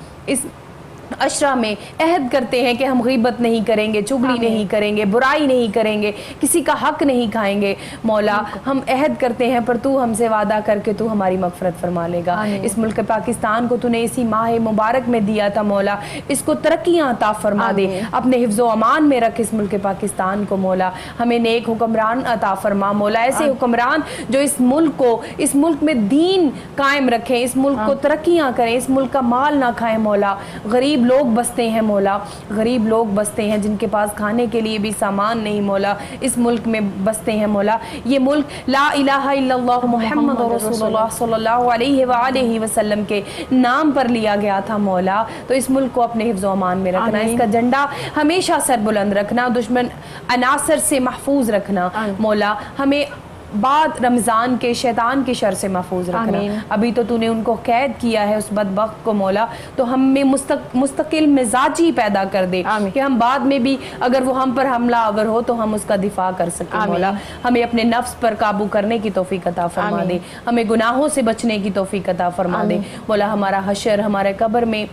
अशरा में अहद करते हैं कि हम गीबत नहीं करेंगे, चुगली नहीं करेंगे, बुराई नहीं करेंगे, किसी का हक नहीं खाएंगे। मौला हम अहद करते हैं पर तू हमसे वादा करके तू हमारी मगफरत फरमा लेगा। इस मुल्क पाकिस्तान को तूने इसी माह मुबारक में दिया था मौला, इसको तरक्कियां अता फरमा दे, अपने हिफ्ज़ो अमान में रख इस मुल्क पाकिस्तान को मौला। हमें नेक हुक्मरान अता फरमा मौला, ऐसे हुक्मरान जो इस मुल्क को, इस मुल्क में दीन कायम रखें, इस मुल्क को तरक्कियां करें, इस मुल्क का माल ना खाएं मौला। गरीब लोग बसते हैं मौला, गरीब लोग बसते हैं जिनके पास खाने के लिए भी सामान नहीं मौला, इस मुल्क में बसते हैं मौला। ये मुल्क ला इलाहा इल्लल्लाह मुहम्मद रसूलुल्लाह सल्लल्लाहु अलैहि वसल्लम के नाम पर लिया गया था मौला। तो इस मुल्क को अपने हिफ्ज़ो अमान में रखना, इसका झंडा हमेशा सर बुलंद रखना, दुश्मन अनासर से महफूज रखना मौला। हमें बाद रमज़ान के शैतान के शर से महफूज रखना। अभी तो तूने उनको कैद किया है उस बदबख्त को मौला, तो हम में मुस्तकिल मिजाजी पैदा कर दे कि हम बाद में भी अगर वो हम पर हमला आवर हो तो हम उसका दिफा कर सकें मौला। हमें अपने नफ्स पर काबू करने की तौफीक अता फरमा दे, हमें गुनाहों से बचने की तौफीक अता फरमा दे मौला। हमारा हशर, हमारे कब्र में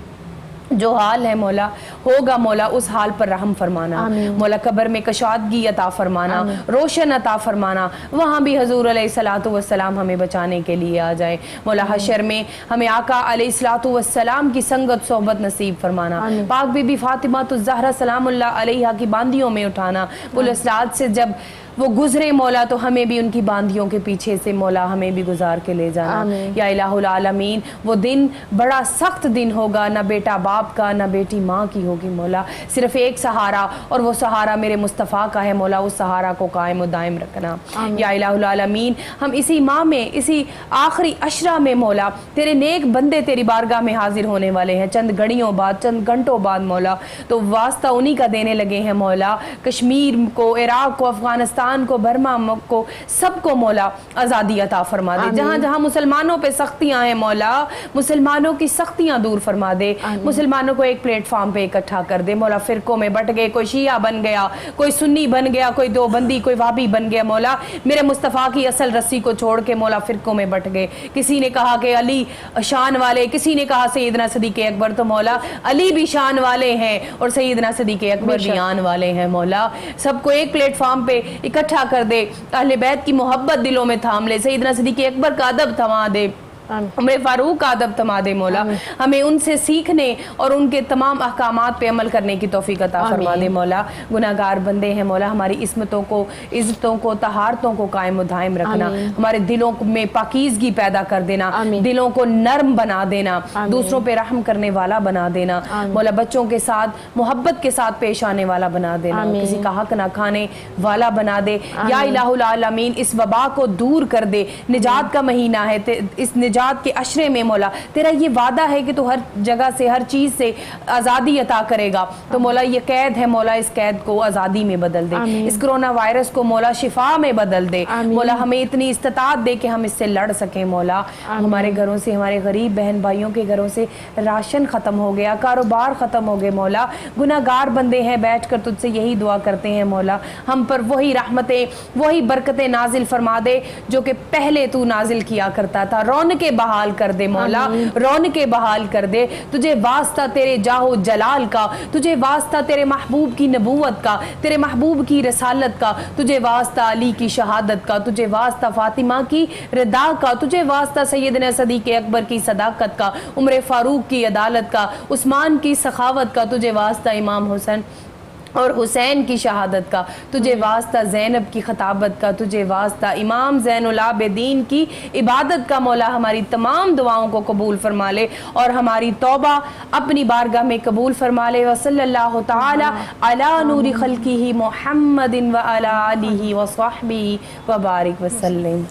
जो हाल है मौला होगा मौला, उस हाल पर रहम फरमाना मौला। कब्र में कशादगी अता फरमाना, रोशन अता फरमाना, वहाँ भी हजूर अलैहिस्सलातु वस्सलाम हमें बचाने के लिए आ जाए मौला। हशर में हमें आका अलैहिस्सलातु वस्सलाम की संगत सोहबत नसीब फरमाना। पाक बीबी फातिमा तो ज़हरा सलामुल्लाह अलैहा की बांदियों में उठाना। पुलिस रात से जब वो गुजरे मौला तो हमें भी उनकी बांदियों के पीछे से मौला हमें भी गुजार के ले जाना या इलाहुल आलमीन। वो दिन बड़ा सख्त दिन होगा, ना बेटा बाप का ना बेटी माँ की होगी मौला, सिर्फ एक सहारा और वो सहारा मेरे मुस्तफ़ा का है मौला। उस सहारा को कायम व दायम रखना या इलाहुल आलमीन। हम इसी माह में, इसी आखिरी अशरा में मौला तेरे नेक बंदे तेरी बारगाह में हाजिर होने वाले हैं चंद घड़ियों बाद, चंद घंटों बाद मौला। तो वास्ता उन्हीं का देने लगे हैं मौला। कश्मीर को, इराक को, अफगानिस्तान को, बर्मा को, सबको मौला आज़ादी अता फरमा दे। जहाँ जहाँ मुसलमानों पे सख्तियाँ हैं मौला, मुसलमानों की सख्तियाँ दूर फरमा दे। मुसलमानों को एक प्लेटफॉर्म पे इकट्ठा कर दे मौला। फिरकों में बट गए, कोई शिया बन गया, कोई सुन्नी बन गया, कोई देवबंदी, कोई वाबी बन गया मौला। मेरे मुस्तफ़ा की असल रस्सी को छोड़ के मौला फिरकों में बट गए। किसी ने कहा कि अली शान वाले, किसी ने कहा सैयदना सदीक़ अकबर, तो मौला अली भी शान वाले हैं और सैयदना सदीक़ अकबर भी आन वाले हैं मौला। सबको एक प्लेटफॉर्म पे इकट्ठा कर दे, अहले बैत की मोहब्बत दिलों में थाम ले, सैयदना सिद्दीक़ अकबर का अदब थमा दे, उमर फारूक का अदब थमा दे मौला। हमें उनसे सीखने और उनके तमाम अहकामात पे अमल करने की तौफीक अता फरमा दे मौला। गुनाहगार बंदे हैं मौला, हमारी इस्मतों को, इज्जतों को, तहारतों को कायम व दायम रखना। हमारे दिलों में पाकीज़गी पैदा कर देना, दिलों को नर्म बना देना, दूसरों पे रहम करने वाला बना देना मौला। बच्चों के साथ मोहब्बत के साथ पेश आने वाला बना देना, किसी का हक ना खाने वाला बना दे या इलाहुल आलमीन। इस वबा को दूर कर दे, निजात का महीना है, इस निजात के अशरे में मौला तेरा ये वादा है कि तू हर जगह से, हर चीज से आज़ादी अता करेगा। तो मौला ये कैद है मौला, इस कैद को आज़ादी में बदल दे, इस कोरोना वायरस को मौला शिफा में बदल दे मौला। हमें इतनी इस्तात दे कि हम इससे लड़ सकें मौला। हमारे घरों से, हमारे गरीब बहन भाइयों के घरों से राशन खत्म हो गया, कारोबार खत्म हो गए मौला। गुनाहगार बंदे हैं, बैठ कर तुझसे यही दुआ करते हैं मौला, हम पर वही रहमतें, वही बरकतें नाजिल फरमा दे जो कि पहले तू नाजिल किया करता था। रौनके बहाल कर दे मौला, रौनके बहाल कर दे। तुझे वास्ता तेरे जाहो जलाल का, तुझे वास्ता तेरे महबूब की नबूवत का, तेरे महबूब की रसालत का, तुझे वास्ता अली की शहादत का, तुझे वास्ता फातिमा की रिदा का, तुझे वास्ता सैयदना सदीक़ अकबर की सदाकत का, उमर फारूक की अदालत का, उस्मान की सखावत का, तुझे वास्ता इमाम हुसैन और हुसैन की शहादत का, तुझे वास्ता ज़ैनब की खताबत का, तुझे वास्ता इमाम ज़ैनुल आबिदीन की इबादत का मौला। हमारी तमाम दुआओं को कबूल फरमा ले और हमारी तौबा अपनी बारगाह में कबूल फरमा ले। व सल्लल्लाहु तआला अला नूरी खल्क़िही मुहम्मदिन व अला आलिही व सहबिही व बारिक व सल्लिम।